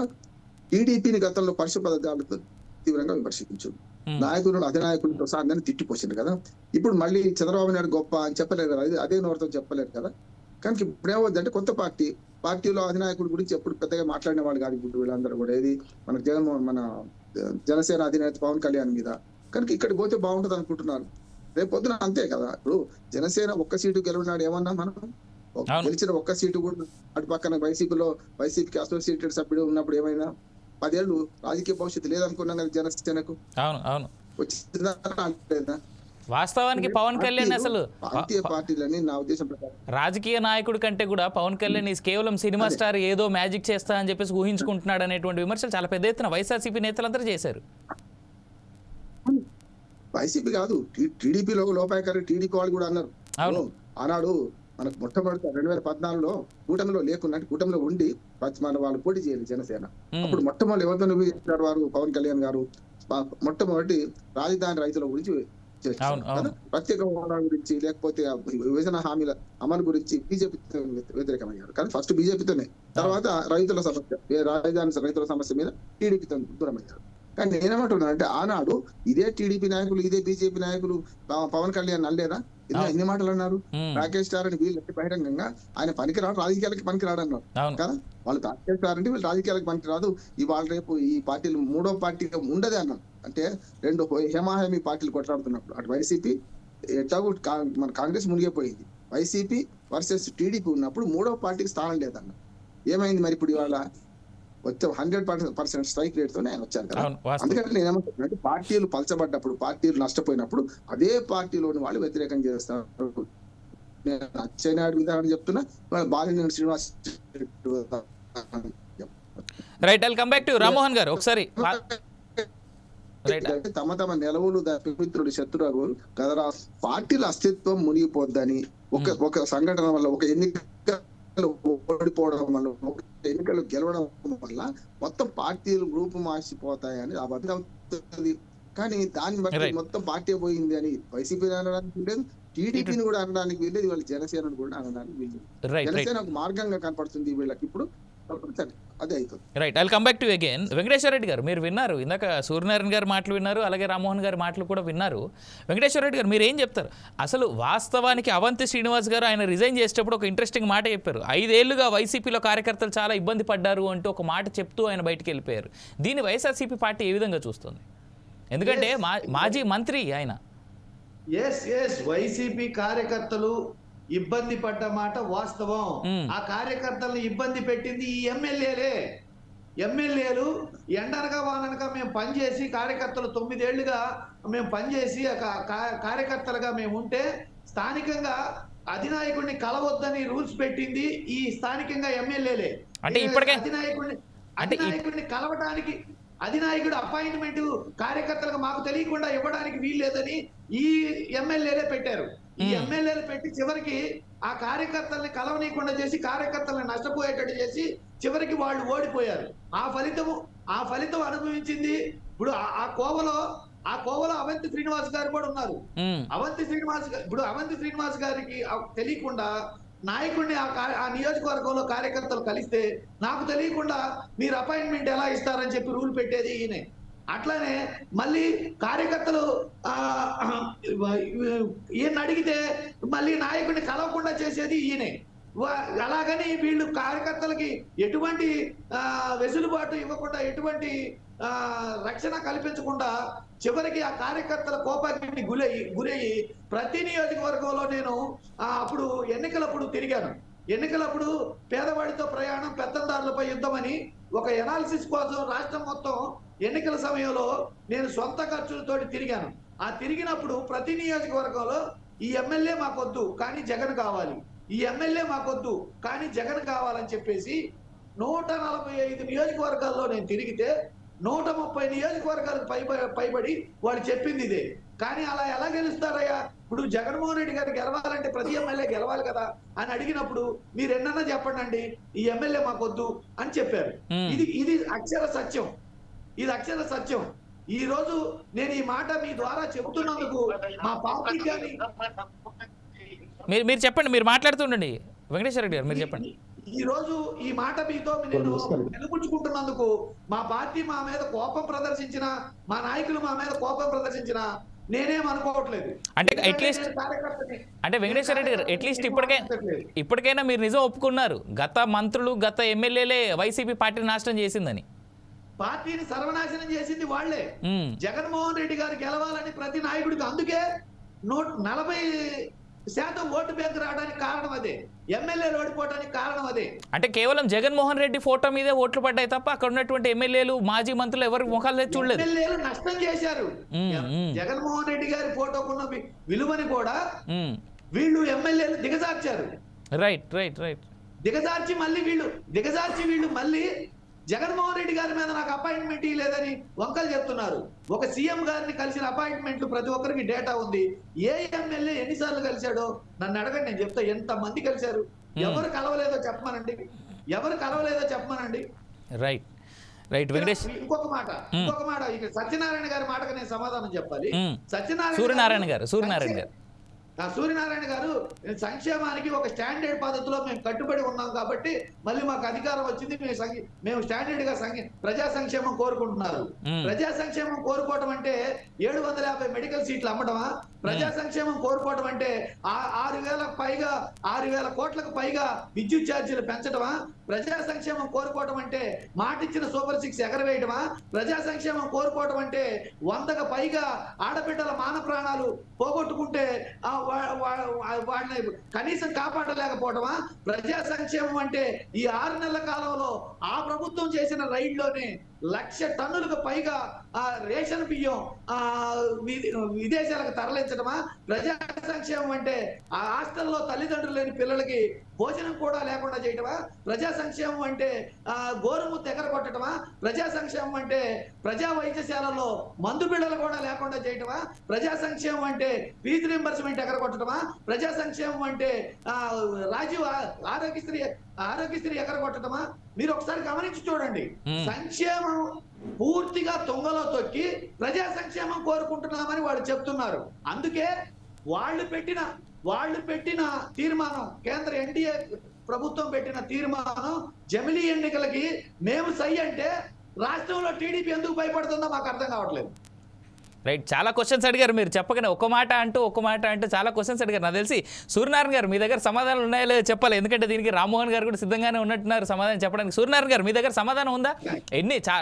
టీడీపీని గతంలో పరుష పదార్థాలతో తీవ్రంగా విమర్శించింది. నాయకులు అధినాయకులతో సాధారణ తిట్టిపోసింది కదా. ఇప్పుడు మళ్ళీ చంద్రబాబు నాయుడు గొప్ప అని చెప్పలేరు కదా, అదే నోరుతో చెప్పలేరు కదా. కానీ ఇప్పుడు ఏమవుతుందంటే కొత్త పార్టీలో అధినాయకుడి గురించి ఎప్పుడు పెద్దగా మాట్లాడిన వాళ్ళు కాదు ఇప్పుడు వీళ్ళందరూ కూడా. ఏది మన జనసేన అధినేత పవన్ కళ్యాణ్ మీద. కనుక ఇక్కడికి పోతే బాగుంటది అనుకుంటున్నారు. రేపు పొద్దున అంతే కదా. ఇప్పుడు జనసేన 1 సీటు గెలిచినాడు ఏమన్నా, మనం గెలిచిన 1 సీటు కూడా అటు పక్కన వైసీపీకి అసోసియేటెడ్ సభ్యుడు ఉన్నప్పుడు ఏమైనా 10 ఏళ్ళు రాజకీయ భవిష్యత్తు లేదనుకున్నాం కదా జనసేనకు. వచ్చిందా? వాస్తవానికి పవన్ కళ్యాణ్ అసలు పార్టీలని నా ఉద్దేశం ప్రకారం రాజకీయ నాయకుడి కంటే కూడా పవన్ కళ్యాణ్ కేవలం సినిమా స్టార్, ఏదో మ్యాజిక్ చేస్తా అని చెప్పేసి ఊహించుకుంటున్నాడు అనేటువంటి విమర్శలు చాలా పెద్ద ఎత్తున వైఎస్ఆర్సీపీ నేతలందరూ చేశారు. వైసీపీ కాదు, టీడీపీలో లోపాయకారి టీడీపీ వాళ్ళు కూడా అన్నారు. ఆనాడు మనకు మొట్టమొదటి 2014లో కూటమిలో లేకుండా కూటమిలో ఉండి మన వాళ్ళు పోటీ చేయాలి జనసేన. అప్పుడు మొట్టమొదటి ఎవరితో చేశారు వారు పవన్ కళ్యాణ్ గారు మొట్టమొదటి రాజధాని రైతుల గురించి చేశారు. ప్రత్యేక హోదా గురించి లేకపోతే విభజన హామీల అమలు గురించి బీజేపీతో వ్యతిరేకమయ్యారు. కానీ ఫస్ట్ బీజేపీతోనే, తర్వాత రైతుల సమస్య రాజధాని రైతుల సమస్య మీద టీడీపీతో దూరమయ్యారు. కానీ నేనేమంటున్నానంటే ఆనాడు ఇదే టీడీపీ నాయకులు ఇదే బీజేపీ నాయకులు పవన్ కళ్యాణ్ అనలేదా? ఎన్ని మాటలు అన్నారు? రాకేష్ స్టార్ అని వీళ్ళు బహిరంగంగా ఆయన పనికిరాడు, రాజకీయాలకి పనికిరాడు అన్నారు కదా. వాళ్ళు రాకేష్ స్టార్ అంటే వీళ్ళు రాజకీయాలకు పనికిరాదు, ఇవాళ రేపు ఈ పార్టీలు మూడో పార్టీగా ఉండదే అన్నారు. అంటే రెండు హేమాహేమి పార్టీలు కొట్లాడుతున్నప్పుడు అటు వైసీపీ ఎట్లాగూ మన కాంగ్రెస్ మునిగిపోయింది, వైసీపీ వర్సెస్ టీడీపీ ఉన్నప్పుడు మూడో పార్టీకి స్థానం లేదన్న. ఏమైంది మరి ఇప్పుడు ఇవాళ వచ్చే 100% స్ట్రైక్ రేట్ తోనే ఆయన వచ్చారు కదా. అందుకని నేను ఏమంటున్నానంటే పార్టీలు పలచబడ్డప్పుడు, పార్టీలు నష్టపోయినప్పుడు అదే పార్టీలోని వాళ్ళు వ్యతిరేకం చేస్తారు. నేను అచ్చెన్నాయుడు విధానం చెప్తున్నా, Balineni Srinivas right. I'll come back to Rammohan గారు ఒకసారి. తమ తమ నిలవులు మిత్రుడు శత్రువు కదరా, పార్టీల అస్తిత్వం మునిగిపోద్దని ఒక సంఘటన వల్ల, ఒక ఎన్నికలు ఓడిపోవడం వల్ల, ఒక ఎన్నికలు గెలవడం వల్ల మొత్తం పార్టీలు గ్రూపు మార్చిపోతాయని అబద్ధం అవుతుంది. కానీ దాన్ని బట్టి మొత్తం పార్టీ పోయింది అని వైసీపీ అనడానికి లేదు, టీడీపీని కూడా అనడానికి వీల్లేదు, వీళ్ళ జనసేనను కూడా అనడానికి వీల్లేదు. జనసేన ఒక మార్గంగా కనపడుతుంది వీళ్ళకి ఇప్పుడు. అదే అవుతుంది. Right. I'll come back to again. Venkateswara Reddy గారు మీరు విన్నారు, ఇందాక సూర్యనారాయణ గారి మాటలు విన్నారు, అలాగే రామ్మోహన్ గారి మాటలు కూడా విన్నారు. వెంకటేశ్వర రెడ్డి గారు మీరు ఏం చెప్తారు? అసలు వాస్తవానికి అవంతి శ్రీనివాస్ గారు ఆయన రిజైన్ చేసేటప్పుడు ఒక ఇంట్రెస్టింగ్ మాట చెప్పారు. 5 ఏళ్లుగా వైసీపీలో కార్యకర్తలు చాలా ఇబ్బంది పడ్డారు అంటూ ఒక మాట చెప్తూ ఆయన బయటికి వెళ్ళిపోయారు. దీన్ని వైఎస్ఆర్సీపీ పార్టీ ఏ విధంగా చూస్తుంది? ఎందుకంటే మాజీ మంత్రి ఆయన. వైసీపీ కార్యకర్తలు ఇబ్బంది పడ్డ మాట వాస్తవం. ఆ కార్యకర్తలను ఇబ్బంది పెట్టింది ఈ ఎమ్మెల్యేలు ఎండనగా వాననగా మేము పనిచేసి కార్యకర్తలు 9 ఏళ్లుగా మేము పనిచేసి కార్యకర్తలుగా మేము ఉంటే స్థానికంగా అధినాయకుడిని కలవద్దని రూల్స్ పెట్టింది ఈ స్థానికంగా ఎమ్మెల్యేలే. అంటే ఇప్పటికే అధినాయకుడిని కలవటానికి అధినాయకుడు అపాయింట్మెంట్ కార్యకర్తలకు మాకు తెలియకుండా ఇవ్వడానికి వీల్లేదని ఈ ఎమ్మెల్యేలే పెట్టారు. ఈ ఎమ్మెల్యేలు పెట్టి చివరికి ఆ కార్యకర్తల్ని కలవనీయకుండా చేసి కార్యకర్తలను నష్టపోయేటట్టు చేసి చివరికి వాళ్ళు ఓడిపోయారు. ఆ ఫలితం అనుభవించింది ఇప్పుడు ఆ కోవలో అవంతి శ్రీనివాస్ గారు కూడా ఉన్నారు. అవంతి శ్రీనివాస్ గారికి తెలియకుండా నాయకుడిని ఆ నియోజకవర్గంలో కార్యకర్తలు కలిస్తే నాకు తెలియకుండా మీరు అపాయింట్మెంట్ ఎలా ఇస్తారని చెప్పి రూల్ పెట్టేది ఈయనే. అట్లానే మళ్ళీ కార్యకర్తలు ఈయన అడిగితే మళ్ళీ నాయకుడిని కలవకుండా చేసేది ఈయనే. అలాగని వీళ్ళు కార్యకర్తలకి ఎటువంటి వెసులుబాటు ఇవ్వకుండా, ఎటువంటి రక్షణ కల్పించకుండా చివరికి ఆ కార్యకర్తల కోపానికి గురయ్యి ప్రతి నియోజకవర్గంలో నేను అప్పుడు ఎన్నికలప్పుడు తిరిగాను. ఎన్నికలప్పుడు పేదవాడితో ప్రయాణం పెత్తందారులపై యుద్ధమని ఒక ఎనాలిసిస్ కోసం రాష్ట్రం మొత్తం ఎన్నికల సమయంలో నేను సొంత ఖర్చులతోటి తిరిగాను. ఆ తిరిగినప్పుడు ప్రతి నియోజకవర్గంలో ఈ ఎమ్మెల్యే మాకొద్దు కానీ జగన్ కావాలి, ఈ ఎమ్మెల్యే మాకొద్దు కానీ జగన్ కావాలని చెప్పేసి 145 నియోజకవర్గాల్లో నేను తిరిగితే 130 నియోజకవర్గాలకు పైబడి వాళ్ళు చెప్పింది ఇదే. కానీ అలా ఎలా గెలుస్తారయ్యా? ఇప్పుడు జగన్మోహన్ రెడ్డి గారు గెలవాలంటే ప్రతి ఎమ్మెల్యే గెలవాలి కదా అని అడిగినప్పుడు మీరు ఎన్నన్నా చెప్పండి, ఈ ఎమ్మెల్యే మాకొద్దు అని చెప్పారు. ఇది అక్షర సత్యం. ఇది అక్షర సత్యం. ఈ రోజు నేను ఈ మాట మీ ద్వారా చెబుతున్నందుకు మా పార్టీ కానీ మీరు చెప్పండి, మీరు మాట్లాడుతుండండి వెంకటేశ్వర రెడ్డి గారు, మీరు చెప్పండి. ఈ రోజు ఈ మాట మీతో నేను వెలుగుచ్చుకుంటున్నందుకు మా పార్టీ మా మీద కోపం ప్రదర్శించిన, మా నాయకులు మా మీద కోపం ప్రదర్శించిన నేనేం అనుకోవట్లేదు. అంటే వెంకటేశ్వర రెడ్డి గారు అట్లీస్ట్ ఇప్పటికైనా మీరు నిజం ఒప్పుకున్నారు, గత మంత్రులు గత ఎమ్మెల్యేలే వైసీపీ పార్టీని నాశనం చేసిందని. పార్టీని సర్వనాశనం చేసింది వాళ్లే. జగన్మోహన్ రెడ్డి గారు గెలవాలని ప్రతి నాయకుడికి, అందుకే 40% ఓటు బ్యాంక్ రావడానికి కారణం అదే, ఎమ్మెల్యేలు ఓడిపోవడానికి కారణం అదే. అంటే కేవలం జగన్మోహన్ రెడ్డి ఫోటో మీదే ఓట్లు పడ్డాయి తప్ప అక్కడ ఉన్నటువంటి ఎమ్మెల్యేలు మాజీ మంత్రులు ఎవరి ముఖాలు చూడలేదు. ఎమ్మెల్యేలు నష్టం చేశారు. జగన్మోహన్ రెడ్డి గారి ఫోటోకున్న విలువని కూడా వీళ్ళు ఎమ్మెల్యేలు దిగజార్చారు. రైట్ రైట్ రైట్ దిగజార్చి వీళ్ళు మళ్ళీ జగన్మోహన్ రెడ్డి గారి మీద నాకు అపాయింట్మెంట్ లేదని వంకలు చెప్తున్నారు. ఒక సీఎం గారిని కలిసిన అపాయింట్మెంట్లు ప్రతి ఒక్కరికి డేటా ఉంది. ఏ ఎమ్మెల్యే ఎన్నిసార్లు కలిశాడో నన్ను అడగండి, నేను చెప్తా. ఎంత మంది కలిశారు, ఎవరు కలవలేదో చెప్పమనండి. Right right Venkatesh. ఇంకొక మాట ఇక సత్యనారాయణ గారి మాటకు నేను సమాధానం చెప్పాలి. సూర్యనారాయణ గారు సూర్యనారాయణ గారు సంక్షేమానికి ఒక స్టాండర్డ్ పద్ధతిలో మేము కట్టుబడి ఉన్నాం కాబట్టి మళ్ళీ మాకు అధికారం వచ్చింది, మేము స్టాండర్డ్ గా ప్రజా సంక్షేమం కోరుకుంటున్నారు. ప్రజా సంక్షేమం కోరుకోవటం అంటే 750 మెడికల్ సీట్లు అమ్మడమా? ప్రజా సంక్షేమం కోరుకోవటం అంటే 6,000 కోట్లకు పైగా విద్యుత్ ఛార్జీలు పెంచడమా? ప్రజా సంక్షేమం కోరుకోవటం అంటే మాటిచ్చిన సూపర్ 6 ఎగరవేయడమా? ప్రజా సంక్షేమం కోరుకోవటం అంటే 100కు పైగా ఆడబిడ్డల మాన ప్రాణాలు పోగొట్టుకుంటే వాళ్ళని కనీసం కాపాడలేకపోవటమా? ప్రజా సంక్షేమం అంటే ఈ 6 నెలల కాలంలో ఆ ప్రభుత్వం చేసిన రైడ్లోనే 1,00,000 టన్నులకు పైగా రేషన్ బియ్యం విదేశాలకు తరలించడమా? ప్రజా సంక్షేమం అంటే ఆ హాస్టల్లో తల్లిదండ్రులు లేని పిల్లలకి భోజనం కూడా లేకుండా చేయటమా? ప్రజా సంక్షేమం అంటే గోరుముద్ద ఎగరగొట్టడమా? ప్రజా సంక్షేమం అంటే ప్రజా వైద్యశాలలో మందు బిళ్ళలు కూడా లేకుండా చేయటమా? ప్రజా సంక్షేమం అంటే ఫీజు రింబర్స్మెంట్ ఎగరగొట్టడమా? ప్రజా సంక్షేమం అంటే రాజీవ్ ఆరోగ్యశ్రీ ఎగరగొట్టడమా? మీరు ఒకసారి గమనించి చూడండి. సంక్షేమం పూర్తిగా తొంగలో తొక్కి ప్రజా సంక్షేమం కోరుకుంటున్నామని వాళ్ళు చెప్తున్నారు. అందుకే వాళ్ళు పెట్టిన తీర్మానం, కేంద్ర ఎన్డీఏ ప్రభుత్వం పెట్టిన తీర్మానం, జమిలీ ఎన్నికలకి మేము సై అంటే రాష్ట్రంలో టీడీపీ ఎందుకు భయపడుతుందో మాకు అర్థం కావట్లేదు. రైట్, చాలా క్వశ్చన్స్ అడిగారు మీరు, చెప్పగానే ఒక మాట అంటూ చాలా క్వశ్చన్స్ అడిగారు. నాకు తెలిసి సూర్యనారాయణ గారు మీ దగ్గర సమాధానం ఉన్నాయో లేదో చెప్పాలి, ఎందుకంటే దీనికి రామ్మోహన్ గారు కూడా సిద్ధంగానే ఉన్నట్టున్నారు సమాధానం చెప్పడానికి. సూర్యనారాయణ గారు మీ దగ్గర సమాధానం ఉందా?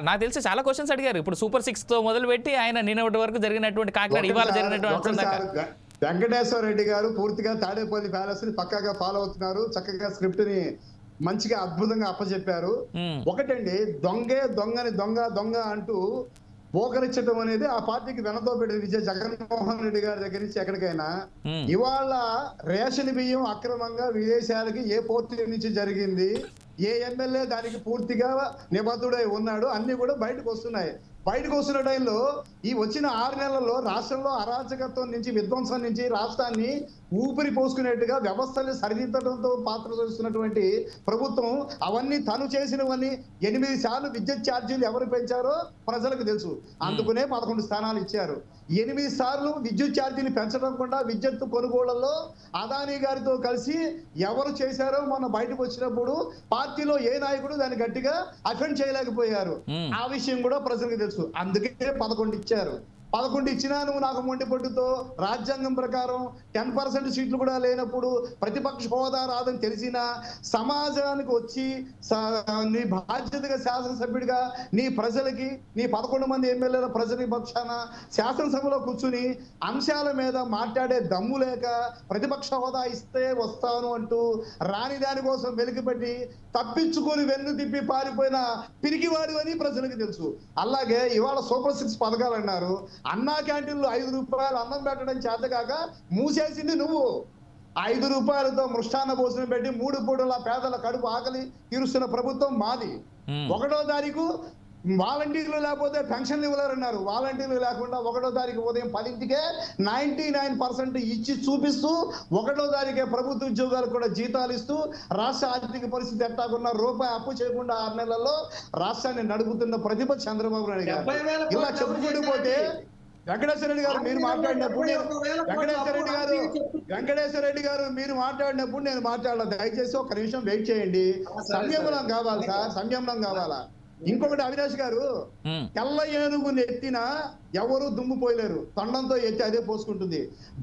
నాకు తెలిసి చాలా క్వశ్చన్స్ అడిగారు. ఇప్పుడు సూపర్ 6తో మొదలుపెట్టి ఆయన నిన్నటి వరకు జరిగినటువంటి కాకినాడ ఇవాళ జరిగినటువంటి వెంకటేశ్వర రెడ్డి గారు పూర్తిగా తాడేపల్లి ప్యాలెస్ ని పక్కాగా ఫాలో అవుతున్నారు. చక్కగా స్క్రిప్ట్ ని మంచిగా అద్భుతంగా అప్పచెప్పారు. ఒకటండి, దొంగ అంటూ పోకరించడం అనేది ఆ పార్టీకి వెనతో పెట్టిన విజయ జగన్మోహన్ రెడ్డి గారి దగ్గర నుంచి ఎక్కడికైనా. ఇవాళ రేషన్ బియ్యం అక్రమంగా విదేశాలకి ఏ పోర్టు నుంచి జరిగింది, ఏ ఎమ్మెల్యే దానికి పూర్తిగా నిబద్ధుడై ఉన్నాడు, అన్ని కూడా బయటకు వస్తున్న టైంలో ఈ వచ్చిన 6 నెలల్లో రాష్ట్రంలో అరాచకత్వం నుంచి, విధ్వంసం నుంచి రాష్ట్రాన్ని ఊపిరి పోసుకునేట్టుగా వ్యవస్థల్ని సరిదిద్దడంతో పాత్ర చేస్తున్నటువంటి ప్రభుత్వం అవన్నీ తను చేసినవన్నీ 8 సార్లు విద్యుత్ ఛార్జీలు ఎవరు పెంచారో ప్రజలకు తెలుసు. అందుకునే 11 స్థానాలు ఇచ్చారు. 8 సార్లు విద్యుత్ ఛార్జీలు పెంచడం కూడా విద్యుత్ కొనుగోళ్లలో అదానీ గారితో కలిసి ఎవరు చేశారో మొన్న బయటకు వచ్చినప్పుడు పార్టీలో ఏ నాయకుడు దాన్ని గట్టిగా అఫెండ్ చేయలేకపోయారు. ఆ విషయం కూడా ప్రజలకు తెలుసు. అందుకే 11 ఇచ్చారు. 11 ఇచ్చినా నువ్వు నాకు మొండి పట్టుతో రాజ్యాంగం ప్రకారం 10% సీట్లు కూడా లేనప్పుడు ప్రతిపక్ష హోదా రాదని తెలిసినా సమాజానికి వచ్చి నీ బాధ్యతగా శాసనసభ్యుడిగా నీ ప్రజలకి, నీ 11 మంది ఎమ్మెల్యేల ప్రజల పక్షాన శాసనసభలో కూర్చుని అంశాల మీద మాట్లాడే దమ్ము లేక ప్రతిపక్ష హోదా ఇస్తే వస్తాను అంటూ రాని దానికోసం వెలికిపెట్టి తప్పించుకొని వెన్ను తిప్పి పారిపోయిన పిరికివాడు అని ప్రజలకు తెలుసు. అలాగే ఇవాళ సూపర్ 6 పథకాలు అన్నారు. అన్నా క్యాంటీన్లు 5 రూపాయలు అన్నం పెట్టడం చేతకాక మూసేసింది నువ్వు. 5 రూపాయలతో మృష్టాన్న భోజనం పెట్టి 3 పూటల పేదల కడుపు ఆకలి తీరుస్తున్న ప్రభుత్వం మాది. 1వ తారీఖు వాలంటీర్లు లేకపోతే పెన్షన్లు ఇవ్వలేరన్నారు. వాలంటీర్లు లేకుండా 1వ తారీఖు ఉదయం 10కే 99% ఇచ్చి చూపిస్తూ 1వ తారీఖే ప్రభుత్వ ఉద్యోగాలకు కూడా జీతాలు ఇస్తూ రాష్ట్ర ఆర్థిక పరిస్థితి ఎట్టాకున్నా రూపాయి అప్పు చేయకుండా 6 నెలల్లో రాష్ట్రాన్ని నడుపుతున్న ప్రతిభ చంద్రబాబు నాయుడు గారు. ఇలా చెప్పుకుంటూ పోతే వెంకటేశ్వర రెడ్డి గారు మీరు మాట్లాడినప్పుడు మీరు మాట్లాడినప్పుడు నేను మాట్లాడాలి. దయచేసి ఒక నిమిషం వెయిట్ చేయండి. సంయమనం కావాలి సార్, సంయమనం కావాలా. ఇంకొకటి అవినాష్ గారు, తెల్ల ఏనుగు నెత్తిన ఎవరు దుమ్ము పోయలేరు, తొండంతో ఎత్తి అదే పోసుకుంటుంది.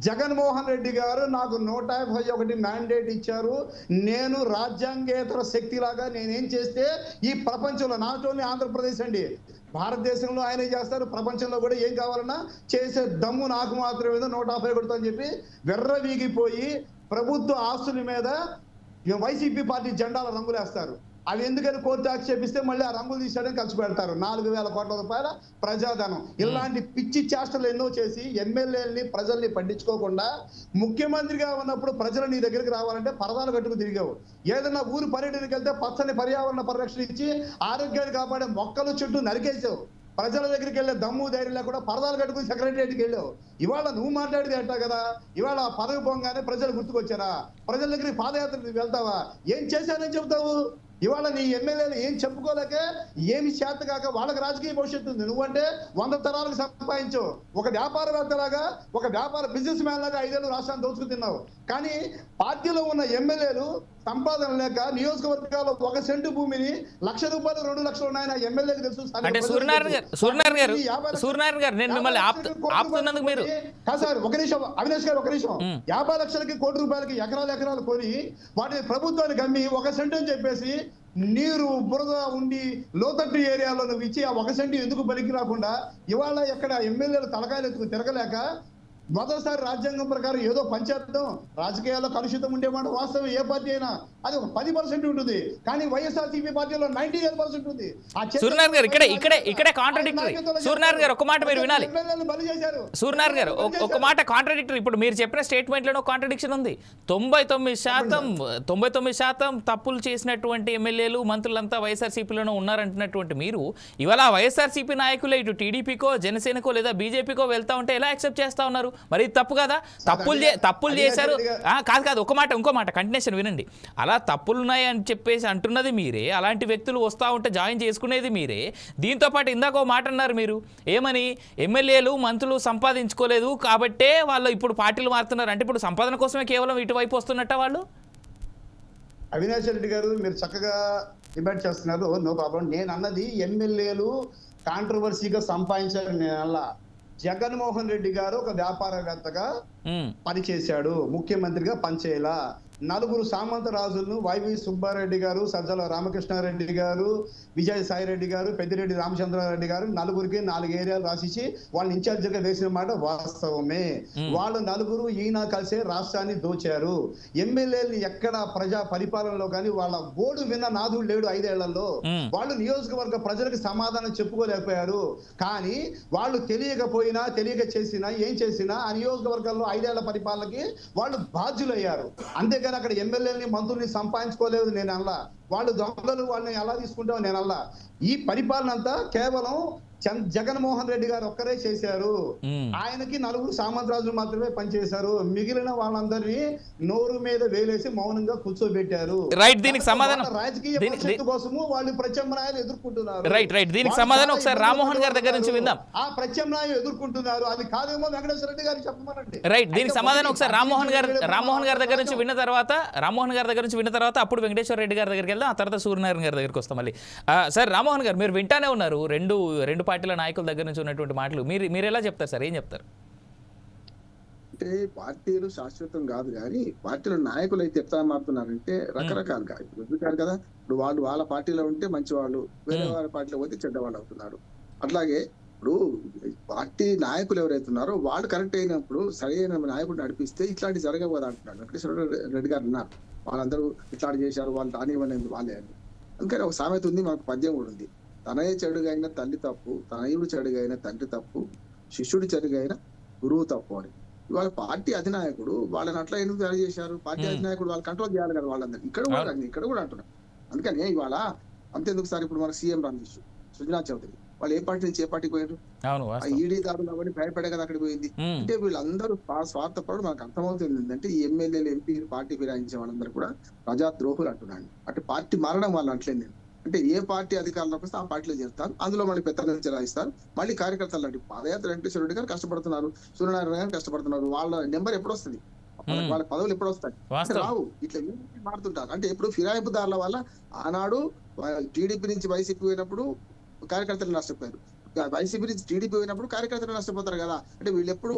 జగన్మోహన్ రెడ్డి గారు నాకు 151 మ్యాండేట్ ఇచ్చారు. నేను రాజ్యాంగేతర శక్తిలాగా నేనేం చేస్తే ఈ ప్రపంచంలో, నాట్ ఓన్లీ ఆంధ్రప్రదేశ్ అండి, భారతదేశంలో ఆయనే చేస్తారు, ప్రపంచంలో కూడా ఏం కావాలన్నా చేసే దమ్ము నాకు మాత్రమే 150 కొడతా అని చెప్పి వెర్ర వీగిపోయి ప్రభుత్వ ఆస్తుల మీద వైసీపీ పార్టీ జెండాల రంగులేస్తారు. అవి ఎందుకని కోర్టు ఆక్షేపిస్తే మళ్ళీ ఆ రంగులు తీసేయడానికి ఖర్చు పెడతారు. 4,000 కోట్ల రూపాయల ప్రజాధనం. ఇలాంటి పిచ్చి చేష్టలు ఎన్నో చేసి ఎమ్మెల్యేలని ప్రజల్ని పట్టించుకోకుండా ముఖ్యమంత్రిగా ఉన్నప్పుడు ప్రజలు నీ దగ్గరికి రావాలంటే పరదాలు కట్టుకు తిరిగావు. ఏదైనా ఊరు పర్యటనకి వెళ్తే పచ్చని పర్యావరణ పరిరక్షణ ఇచ్చి ఆరోగ్యాన్ని కాపాడే మొక్కలు చుట్టూ నరికేసావు. ప్రజల దగ్గరికి వెళ్ళే దమ్ము ధైర్యం లేకుండా పరదాలు కట్టుకుని సెక్రటరియట్కి వెళ్ళావు. ఇవాళ నువ్వు మాట్లాడితే అంటా కదా, ఇవాళ పదవి పొంగానే ప్రజలు గుర్తుకొచ్చారా? ప్రజల దగ్గరికి పాదయాత్రకు వెళ్తావా? ఏం చేశానని చెప్తావు? ఇవాళ నీ ఎమ్మెల్యేలు ఏం చెప్పుకోలేక ఏమి చేత కాక వాళ్ళకి రాజకీయ భవిష్యత్తు ఉంది. నువ్వంటే 100 తరాలకు సంపాదించు. ఒక వ్యాపారవేత్తలాగా, ఒక వ్యాపార బిజినెస్ మ్యాన్ లాగా 5 ఏళ్ళు రాష్ట్రాన్ని దోచుకు తిన్నావు. కానీ పార్టీలో ఉన్న ఎమ్మెల్యేలు సంపాదన లేక నియోజకవర్గాల్లో 1 సెంటు భూమిని 1,00,000 రూపాయలు 2 లక్షలు ఉన్నాయని ఆ ఎమ్మెల్యేకి తెలుసు. అంటే సూర్యనారాయణ గారు నేను మిమ్మల్ని ఆపుతున్నందుకు మీరు సార్ ఒక నిమిషం అవినాష్ గారు, 1 నిమిషం. 50 లక్షలకి కోటి రూపాయలకి ఎకరాలు కొని వాటిని ప్రభుత్వానికి అమ్మి 1 సెంటు అని చెప్పేసి నీరు బురద ఉండి లోతట్టు ఏరియాలో నువ్వు ఇచ్చి ఆ 1 సెంటు ఎందుకు పనికి రాకుండా ఇవాళ ఎక్కడ ఎమ్మెల్యేలు తలకాయలు ఎత్తుకు తిరగలేక మొదటిసారి రాజ్యాంగం ప్రకారం ఏదో పంచేద్దాం, రాజకీయాల్లో కలుషితం ఉండేమాట వాస్తవం. ఏ పార్టీ అయినా అది 10% ఉంటుంది, కానీ వైఎస్ఆర్సీపీ పార్టీలో 98% ఉంది. సూర్యనారాయణ గారు ఇక్కడే కాంట్రాడిక్టరీ. సూర్యనారాయణ గారు ఒక మాట మీరు వినాలి. సూర్యనారాయణ గారు ఒక మాట కాంట్రాడిక్టరీ. ఇప్పుడు మీరు చెప్పిన స్టేట్మెంట్ లో కాంట్రాడిక్షన్ ఉంది. 99% తప్పులు చేసినటువంటి ఎమ్మెల్యేలు మంత్రులంతా వైఎస్ఆర్సీపీలోనే ఉన్నారంటున్నటువంటి మీరు ఇవాళ వైఎస్ఆర్సీపీ నాయకులే ఇటు టీడీపీకో జనసేనకో లేదా బీజేపీకో వెళ్తా ఉంటే ఎలా యాక్సెప్ట్ చేస్తా ఉన్నారు? మరి ఇది తప్పు కదా? తప్పులు చేశారు కాదు ఇంకో మాట కంటిన్యూషన్ వినండి. అలా తప్పులున్నాయి అని చెప్పేసి అంటున్నది మీరే, అలాంటి వ్యక్తులు వస్తూ ఉంటే జాయిన్ చేసుకునేది మీరే. దీంతో పాటు ఇందాక ఓ మాట అన్నారు మీరు, ఏమని ఎమ్మెల్యేలు మంత్రులు సంపాదించుకోలేదు కాబట్టే వాళ్ళు ఇప్పుడు పార్టీలు మారుతున్నారు. అంటే ఇప్పుడు సంపాదన కోసమే కేవలం ఇటువైపు వస్తున్నట్ట వాళ్ళు? అవినాష్ రెడ్డి గారు మీరు చక్కగా డిబేట్ చేస్తున్నారు, నో ప్రాబ్లం. నేను అన్నది ఎమ్మెల్యేలు కాంట్రవర్సీగా సంపాదించారు. నేను అలా జగన్మోహన్ రెడ్డి గారు ఒక వ్యాపారవేత్తగా పనిచేశాడు, ముఖ్యమంత్రిగా పనిచేయాల. 4 సామంత రాజులను వైవి సుబ్బారెడ్డి గారు, సజ్జల రామకృష్ణారెడ్డి గారు, విజయసాయి రెడ్డి గారు, పెద్దిరెడ్డి రామచంద్రారెడ్డి గారు 4 ఏరియాలు రాసిచ్చి వాళ్ళని ఇన్ఛార్జిగా వేసిన మాట వాస్తవమే. వాళ్ళు 4 ఈయన కలిసే రాష్ట్రాన్ని దోచారు. ఎమ్మెల్యేలు ఎక్కడ ప్రజా పరిపాలనలో కానీ వాళ్ళ గోడు విన్న నాదుడు లేడు 5 ఏళ్లలో. వాళ్ళు నియోజకవర్గ ప్రజలకు సమాధానం చెప్పుకోలేకపోయారు. కానీ వాళ్ళు తెలియక చేసినా ఏం చేసినా ఆ నియోజకవర్గాల్లో 5 ఏళ్ల పరిపాలనకి వాళ్ళు బాధ్యులయ్యారు. అంతేగాని అక్కడ ఎమ్మెల్యేలని మంత్రుల్ని సంపాదించుకోలేదు నేను అలా. వాళ్ళు దొంగలు వాళ్ళని ఎలా తీసుకుంటావు నేను అలా. ఈ పరిపాలన అంతా కేవలం జగన్మోహన్ రెడ్డి గారు ఒక్కరే చేశారు. ఆయనకి 4 సామంతరాజులు మాత్రమే పనిచేశారు. మిగిలిన వాళ్ళందరినీ నోరు మీద వేలేసి మౌనంగా కూర్చోబెట్టారు. రైట్, దీనికి సమాధానం రాజకీయ భవిష్యత్తు కోసము వాళ్ళు ప్రత్యామ్నాయాలు ఎదుర్కొంటున్నారు. రైట్, దీనికి సమాధానం ఒకసారి రామ్మోహన్ గారి దగ్గర నుంచి విందాం. ఆ ప్రత్యామ్నాయం ఎదుర్కొంటున్నారు, అది కాదేమో వెంకటేశ్వర రెడ్డి గారికి చెప్పమనండి. రైట్, దీనికి సమాధానం ఒకసారి రామ్మోహన్ గారి దగ్గర నుంచి విన్న తర్వాత అప్పుడు వెంకటేశ్వర రెడ్డి గారి దగ్గరికి వెళ్దాం. ఆ తర్వాత సూర్యనారాయణ గారి దగ్గరికి వస్తాం మళ్ళీ. సార్ రామ్మోహన్ గారు మీరు వింటానే ఉన్నారు రెండు పార్టీల నాయకుల దగ్గర నుంచి ఉన్నటువంటి మాటలు. మీరు ఎలా చెప్తారు సార్, ఏం చెప్తారు? అంటే పార్టీలు శాశ్వతం కాదు, కానీ పార్టీల నాయకులు అయితే ఎట్లా మారుతున్నారంటే రకరకాలుగా. ఇప్పుడు కదా, ఇప్పుడు వాళ్ళు వాళ్ళ పార్టీలో ఉంటే మంచి వాళ్ళు, వేరే వాళ్ళ పార్టీలో పోతే చెడ్డవాళ్ళు అవుతున్నారు. అట్లాగే ఇప్పుడు పార్టీ నాయకులు ఎవరైతే ఉన్నారో వాళ్ళు కరెక్ట్ అయినప్పుడు సరైన నాయకుడు నడిపిస్తే ఇట్లాంటి జరగవు కదా అంటున్నాడు వెంకటేశ్వర రెడ్డి గారు. ఉన్నారు వాళ్ళందరూ ఇట్లాంటి చేశారు, వాళ్ళు రానివ్వలేదు వాళ్ళే అని. అందుకని ఒక సామెత ఉంది, మనకు పద్యం కూడా ఉంది, తనయ్య చెడుగైన తల్లి తప్పు, తనయుడు చెడుగైన తండ్రి తప్పు, శిష్యుడు చెడుగైన గురువు తప్పు అని. ఇవాళ పార్టీ అధినాయకుడు వాళ్ళని అట్లా ఎందుకు తయారు చేశారు? పార్టీ అధినాయకుడు వాళ్ళు కంట్రోల్ చేయాలి కదా వాళ్ళందరూ. ఇక్కడ కూడా అంటున్నారు. అందుకని ఇవాళ అంతేందుకు సార్, ఇప్పుడు మన సీఎం రమేష్, సుజనా చౌదరి వాళ్ళు ఏ పార్టీ నుంచి ఏ పార్టీకి పోయారు? ఈడీ దాడులు అవన్నీ భయపడే కదా అక్కడికి పోయింది. అంటే వీళ్ళందరూ స్వార్థపడు. మనకు అర్థమవుతుంది ఏంటంటే ఈ ఎమ్మెల్యేలు ఎంపీలు పార్టీ ఫిరాయించే వాళ్ళందరూ కూడా ప్రజాద్రోహులు అంటున్నాను. అంటే పార్టీ మారడం వాళ్ళు అంటలేదు నేను. అంటే ఏ పార్టీ అధికారంలోకి వస్తే ఆ పార్టీలో చేరుతారు, అందులో మళ్ళీ పెత్తనం చెలాయిస్తారు. మళ్ళీ కార్యకర్తలు అంటే పాదయాత్ర వెంకటేశ్వర రెడ్డి గారు కష్టపడుతున్నారు, సూర్యనారాయణ గారు కష్టపడుతున్నారు. వాళ్ళ నెంబర్ ఎప్పుడు వస్తుంది, వాళ్ళ పదవులు ఎప్పుడు వస్తాయి? రావు. ఇట్లా మారుతుంటారు. అంటే ఎప్పుడు ఫిరాయింపుదారుల వల్ల ఆనాడు టీడీపీ నుంచి వైసీపీ పోయినప్పుడు కార్యకర్తలు నష్టపోయారు, వైసీపీ నుంచి టీడీపీ పోయినప్పుడు కార్యకర్తలు నష్టపోతారు కదా. అంటే వీళ్ళు ఎప్పుడు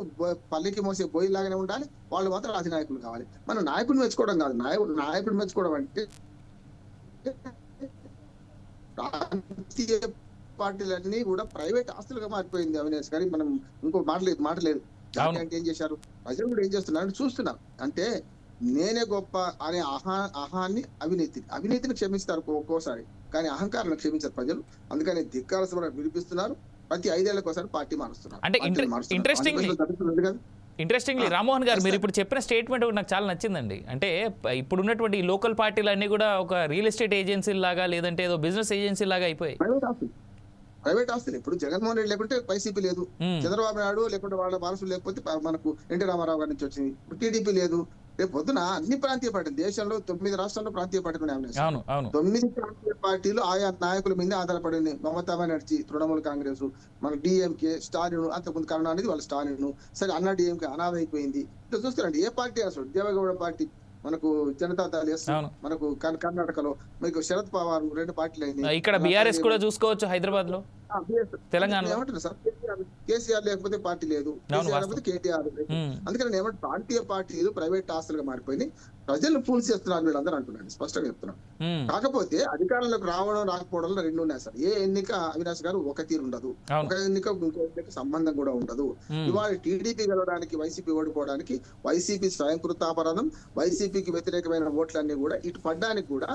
పల్లికి మోసే బోయిలాగానే ఉండాలి, వాళ్ళు మాత్రం అధినాయకులు కావాలి. మనం నాయకుడిని మెచ్చుకోవడం కాదు, నాయకుడిని మెచ్చుకోవడం అంటే రాజకీయ పార్టీలన్నీ కూడా ప్రైవేట్ ఆస్తులుగా మారిపోయింది అవినాష్ గారి. మనం ఇంకో మాట లేదు. అంటే ఏం చేశారు ప్రజలు కూడా ఏం చేస్తున్నారు అంటే చూస్తున్నాం. అంటే నేనే గొప్ప అనే అహాన్ని అవినీతిని క్షమిస్తారు ఒక్కోసారి, కానీ అహంకారాన్ని క్షమించారు ప్రజలు. అందుకని ధిక్కార వినిపిస్తున్నారు. ప్రతి 5 ఏళ్లకు ఒకసారి పార్టీ మారుస్తున్నారు. అంటే ఇంట్రెస్టింగ్లీ రామ్మోహన్ గారు మీరు ఇప్పుడు చెప్పిన స్టేట్మెంట్ నాకు చాలా నచ్చిందండి. అంటే ఇప్పుడు ఉన్నటువంటి లోకల్ పార్టీలు అన్ని కూడా ఒక రియల్ ఎస్టేట్ ఏజెన్సీ లాగా లేదంటే ఏదో బిజినెస్ ఏజెన్సీ లాగా అయిపోయాయి. ప్రైవేట్ ఆస్తులు. ఇప్పుడు జగన్మోహన్ రెడ్డి లేకుంటే వైసీపీ లేదు, చంద్రబాబు నాయుడు లేకుంటే వాళ్ళ వారసులు లేకపోతే మనకు ఎన్టీ రామారావు గారి నుంచి వచ్చింది. టీడీపీ లేదు. రేపు పొద్దున అన్ని ప్రాంతీయ పార్టీలు, దేశంలో 9 రాష్ట్రాల్లో ప్రాంతీయ పార్టీలు ఉన్నాయి. 9 ప్రాంతీయ పార్టీలు ఆయా నాయకుల మీద ఆధారపడింది. మమతా బెనర్జీ, తృణమూల్ కాంగ్రెస్, మన డిఎంకే, స్టాలిన్, అంతకుముందు కరుణానిధి వాళ్ళ స్టాలిన్, సరే అన్న డిఎంకే అనాథ అయిపోయింది. ఇట్లా చూస్తారండి ఏ పార్టీ అసలు. దేవేగౌడ పార్టీ, మనకు జనతాదళ్, మనకు కర్ణాటకలో మీకు శరద్ పవార్, 2 పార్టీలు అయింది. ఇక్కడ బీఆర్ఎస్ కూడా చూసుకోవచ్చు హైదరాబాద్ లో, తెలంగాణ ఏమంటారు సార్, కేసీఆర్ లేకపోతే పార్టీ లేదు, లేకపోతే కేటీఆర్. అందుకని ఏమంటే ప్రాంతీయ పార్టీలు ప్రైవేట్ ఆస్తులుగా మారిపోయి ప్రజలు ఫూల్ చేస్తున్నారు వీళ్ళందరూ అంటున్నాను, స్పష్టంగా చెప్తున్నాను. కాకపోతే అధికారంలోకి రావడం రాకపోవడంలో 2 ఉన్నాయి సార్. ఏ ఎన్నిక అవినాష్ గారు ఒక తీరు ఉండదు, ఒక ఎన్నిక ఇంకో ఎన్నిక సంబంధం కూడా ఉండదు. ఇవాళ టీడీపీ గెలవడానికి, వైసీపీ ఓడిపోవడానికి వైసీపీ స్వయంకృతాపరాధం, వైసీపీకి వ్యతిరేకమైన ఓట్లన్నీ కూడా ఇటు పడ్డానికి కూడా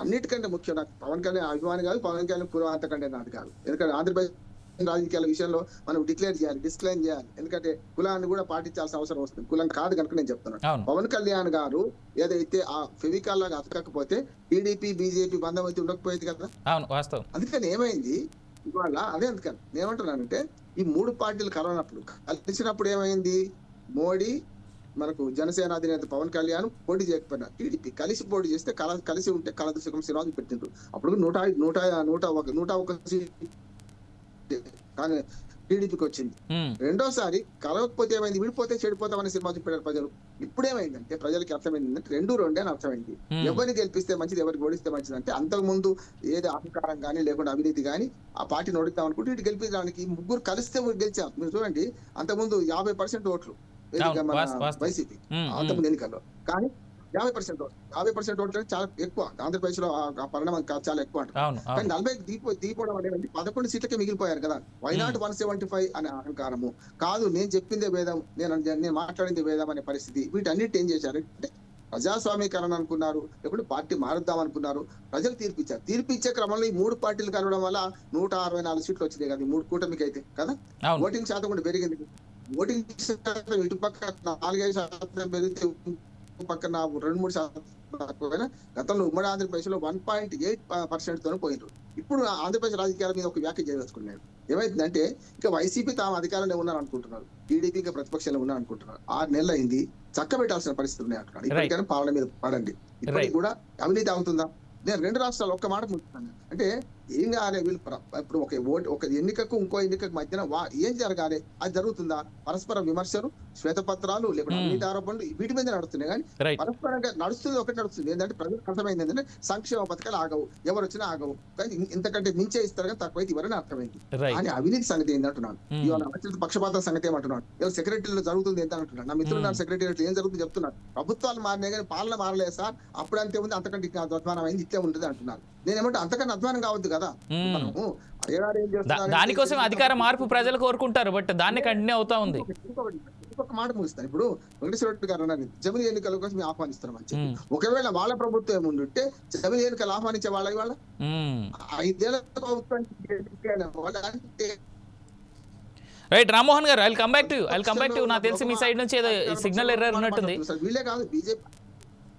అన్నిటికంటే ముఖ్యం నాకు పవన్ కళ్యాణ్ అభిమాని కాదు, పవన్ కళ్యాణ్ కులం అంతకంటే నాది కాదు. ఎందుకంటే ఆంధ్రప్రదేశ్ రాజకీయాల విషయంలో మనం డిస్క్లైమ్ చేయాలి. ఎందుకంటే కులాన్ని కూడా పాటించాల్సిన అవసరం వస్తుంది. కులం కాదు కనుక నేను చెప్తున్నాను. పవన్ కళ్యాణ్ గారు ఏదైతే ఆ ఫెవికాల్ లాగా అతకకపోతే టీడీపీ బీజేపీ బంధం అయితే ఉండకపోయేది కదా. అందుకని ఏమైంది ఇవాళ, అదే అందుకని నేనేమంటున్నానంటే ఈ 3 పార్టీలు కలవనప్పుడు కలిసినప్పుడు ఏమైంది, మోడీ, మనకు జనసేన అధినేత పవన్ కళ్యాణ్ పోటీ చేయకపోయినా టీడీపీ కలిసి పోటీ చేస్తే కలిసి ఉంటే కలదు సుఖం శ్రీనివాస్ పెట్టిండ్రు. అప్పుడు 101 కానీ టీడీపీకి వచ్చింది. రెండోసారి కలవకపోతే ఏమైంది, విడిపోతే చెడిపోతామని సినిమా చూపెట్టారు ప్రజలు. ఇప్పుడేమైందంటే ప్రజలకి అర్థమైందంటే 2 అని అర్థమైంది. ఎవరిని గెలిపిస్తే మంచిది, ఎవరికి ఓడిస్తే మంచిది అంటే అంతకు ముందు ఏదో అహంకారం కానీ లేకుండా అవినీతి కానీ ఆ పార్టీని ఓడిద్దాం అనుకుంటే ఇటు గెలిపించడానికి 3 కలిస్తే గెలిచాం. మీరు చూడండి, అంతకుముందు 50% ఓట్లు వైసీపీ అంతకుముందు ఎన్నికల్లో, కానీ 50% ఓట్లు చాలా ఎక్కువ. ఆంధ్రప్రదేశ్ లో ఆ పరిణామం చాలా ఎక్కువ అంటారు. కానీ 40 దీపోవడం అనేది 11 సీట్లకే మిగిలిపోయారు కదా. వైనాట్ 175 అనే అహంకారము కాదు, నేను చెప్పిందే వేదం, నేను మాట్లాడిందే వేదం అనే పరిస్థితి. వీటన్నిటి ఏం చేశారు అంటే ప్రజాస్వామీకరణ అనుకున్నారు, లేకుంటే పార్టీ మారుద్దాం అనుకున్నారు. ప్రజలు తీర్పిచ్చారు. తీర్పిచ్చే క్రమంలో ఈ 3 పార్టీలు కలవడం వల్ల 164 సీట్లు వచ్చినాయి కదా. 3 కూటమికి అయితే కదా. ఓటింగ్ శాతం కూడా పెరిగింది. ఓటింగ్ శాతం ఇటుపక్క 4-5% పెరిగితే పక్కన 2-3 శాతం తక్కువైనా గతంలో ఉమ్మడి ఆంధ్రప్రదేశ్ లో 1.8% తోనే పోయినారు. ఇప్పుడు ఆంధ్రప్రదేశ్ రాజకీయాల మీద ఒక వ్యాఖ్య చేయదలుచుకున్నారు. ఏమైందంటే ఇక వైసీపీ తాము అధికారంలో ఉన్నారు అనుకుంటున్నారు, టీడీపీకి ప్రతిపక్షంలో ఉన్నారు అనుకుంటున్నారు. 6 నెలలు అయింది, చక్కబెట్టాల్సిన పరిస్థితి ఉన్నాయి అంటున్నారు. ఇప్పటికైనా పాలన మీద పడండి. ఇప్పటికి కూడా అవినీతి అవుతుందా? నేను 2 రాష్ట్రాలు ఒక్క మాట ముట్టున్నాను అంటే ఏం కావాలి, వీళ్ళు ఇప్పుడు ఒక ఎన్నికకు ఇంకో ఎన్నికకు మధ్యన ఏం జరగాలి, అది జరుగుతుందా? పరస్పర విమర్శలు, శ్వేతపత్రాలు, లేకుంటే అవినీతి ఆరోపణలు వీటి మీద నడుస్తున్నాయి. కానీ పరస్పరంగా నడుస్తుంది ఒకటి నడుస్తుంది. ఏంటంటే ప్రజలకు అర్థమైంది ఏంటంటే సంక్షేమ పథకాలు ఆగవు, ఎవరు వచ్చినా ఆగవు, కానీ ఇంతకంటే మించే ఇస్తారు కానీ తక్కువైతే ఇవన్నీ అర్థమైంది. కానీ అవినీతి సంగతి ఏంటంటున్నాను, ఇవాళ పక్షపాత సంగతి ఏమంటున్నాను, ఇవాళ సెక్రటరీలో జరుగుతుంది ఏంటి అంటున్నాను. నా మిత్రులు నా సెక్రటరీ ఏం జరుగుతుంది చెప్తున్నారు. ప్రభుత్వాలు మారినాయి కానీ పాలన మారలేదు సార్, అప్పుడు అంతే ఉంది, అంతకంటే ఇంకా అధ్వానం అయింది, ఇట్లే ఉంటుంది అంటున్నారు. నేనేమంటే అంతకన్నా అధ్వానం కావద్దు కదా. దానికోసం అధికార మార్పు ప్రజలు కోరుకుంటారు, బట్ దాన్ని కంటిన్యూ అవుతా ఉంది. ఇంకొక మాట ముగిస్తాను. ఇప్పుడు వెంకటేశ్వర రెడ్డి గారు అన్నారు జమిలీ ఎన్నికల కోసం మేము ఆహ్వానిస్తున్నాం అని చెప్పి. ఒకవేళ వాళ్ళ ప్రభుత్వం ఏముంటే జమిలీ ఎన్నికలు ఆహ్వానించే వాళ్ళ ఇవాళ 5 ఏళ్ల ప్రభుత్వానికి రైట్ రామ్మోహన్ గారు, I will come back to నాకు తెలిసి మీ సైడ్ నుంచి ఏదో సిగ్నల్ ఎర్రర్ ఉన్నట్టుంది. వీళ్ళే కాదు బీజేపీ.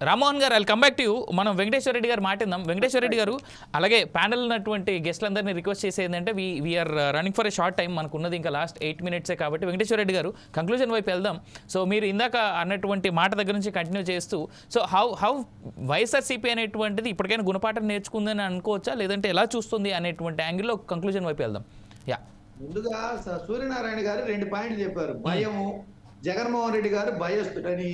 రామ్మోహన్ గారు, I will come back to మనం వెంకటేశ్వర రెడ్డి గారు మాట్లాడదాం. వెంకటేశ్వర రెడ్డి గారు అలాగే ప్యానెల్ ఉన్నటువంటి గెస్ట్లందరినీ రిక్వెస్ట్ చేసేది ఏంటంటే we are running for a short time, మనకు ఉన్నది ఇంకా లాస్ట్ 8 minutes కాబట్టి వెంకటేశ్వర రెడ్డి గారు కంక్లూజన్ వైపు వెళ్దాం. సో మీరు ఇందాక అన్నటువంటి మాట దగ్గర నుంచి కంటిన్యూ చేస్తూ, సో హౌ వైఎస్ఆర్సీపీ అనేటువంటిది ఇప్పటికైనా గుణపాఠం నేర్చుకుందని అనుకోవచ్చా, లేదంటే ఎలా చూస్తుంది అనేటువంటి యాంగిల్లో కంక్లూజన్ వైపు వెళ్దాం. ముందుగా సూర్యనారాయణ గారు 2 పాయింట్లు చెప్పారు. భయము, జగన్మోహన్ రెడ్డి గారు భయస్తుడని,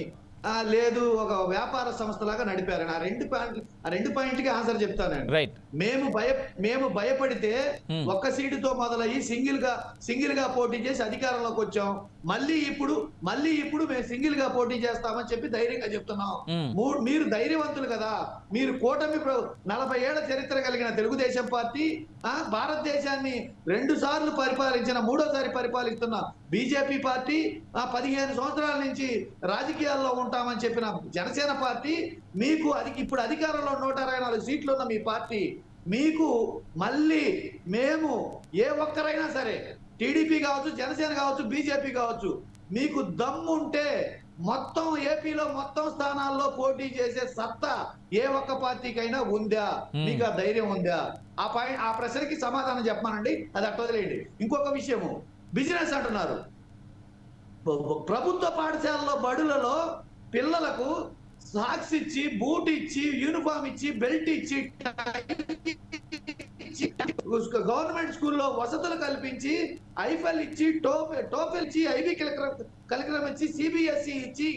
లేదు ఒక వ్యాపార సంస్థలాగా నడిపారని. ఆ 2 పాయింట్కి ఆన్సర్ చెప్తానండి. మేము భయపడితే ఒక్క సీటుతో మొదలయ్యి సింగిల్ గా పోటీ చేసి అధికారంలోకి వచ్చాం. మళ్ళీ ఇప్పుడు మేము సింగిల్ గా పోటీ చేస్తామని చెప్పి ధైర్యంగా చెప్తున్నాం. మీరు ధైర్యవంతులు కదా. మీరు కూటమి 40 ఏళ్ల చరిత్ర కలిగిన తెలుగుదేశం పార్టీ, భారతదేశాన్ని 2 సార్లు పరిపాలించిన 3వ సారి పరిపాలిస్తున్న బీజేపీ పార్టీ, 15 సంవత్సరాల నుంచి రాజకీయాల్లో ఉంటా ఉంటామని చెప్పిన జనసేన పార్టీ మీకు ఇప్పుడు అధికారంలో 124 సీట్లు ఉన్న మీ పార్టీ మీకు మళ్ళీ మేము ఏ ఒక్కరైనా సరే టీడీపీ కావచ్చు, జనసేన కావచ్చు, బీజేపీ కావచ్చు, మీకు దమ్ముంటే మొత్తం ఏపీలో మొత్తం స్థానాల్లో పోటీ చేసే సత్తా ఏ ఒక్క పార్టీకైనా ఉందా? మీకు ఆ ధైర్యం ఉందా? ఆ ప్రశ్నకి సమాధానం చెప్పమానండి. అది అట్ట వదిలేయండి. ఇంకొక విషయము, బిజినెస్ అంటున్నారు. ప్రభుత్వ పాఠశాలలో బడులలో పిల్లలకు సాక్స్ ఇచ్చి, బూట్ ఇచ్చి, యూనిఫామ్ ఇచ్చి, బెల్ట్ ఇచ్చి, గవర్నమెంట్ స్కూల్లో వసతులు కల్పించి, ఐఫెల్ ఇచ్చి, టోఫెల్ ఇచ్చి, ఐబీ కరికులం ఇచ్చి, సిబిఎస్ఈ ఇచ్చి,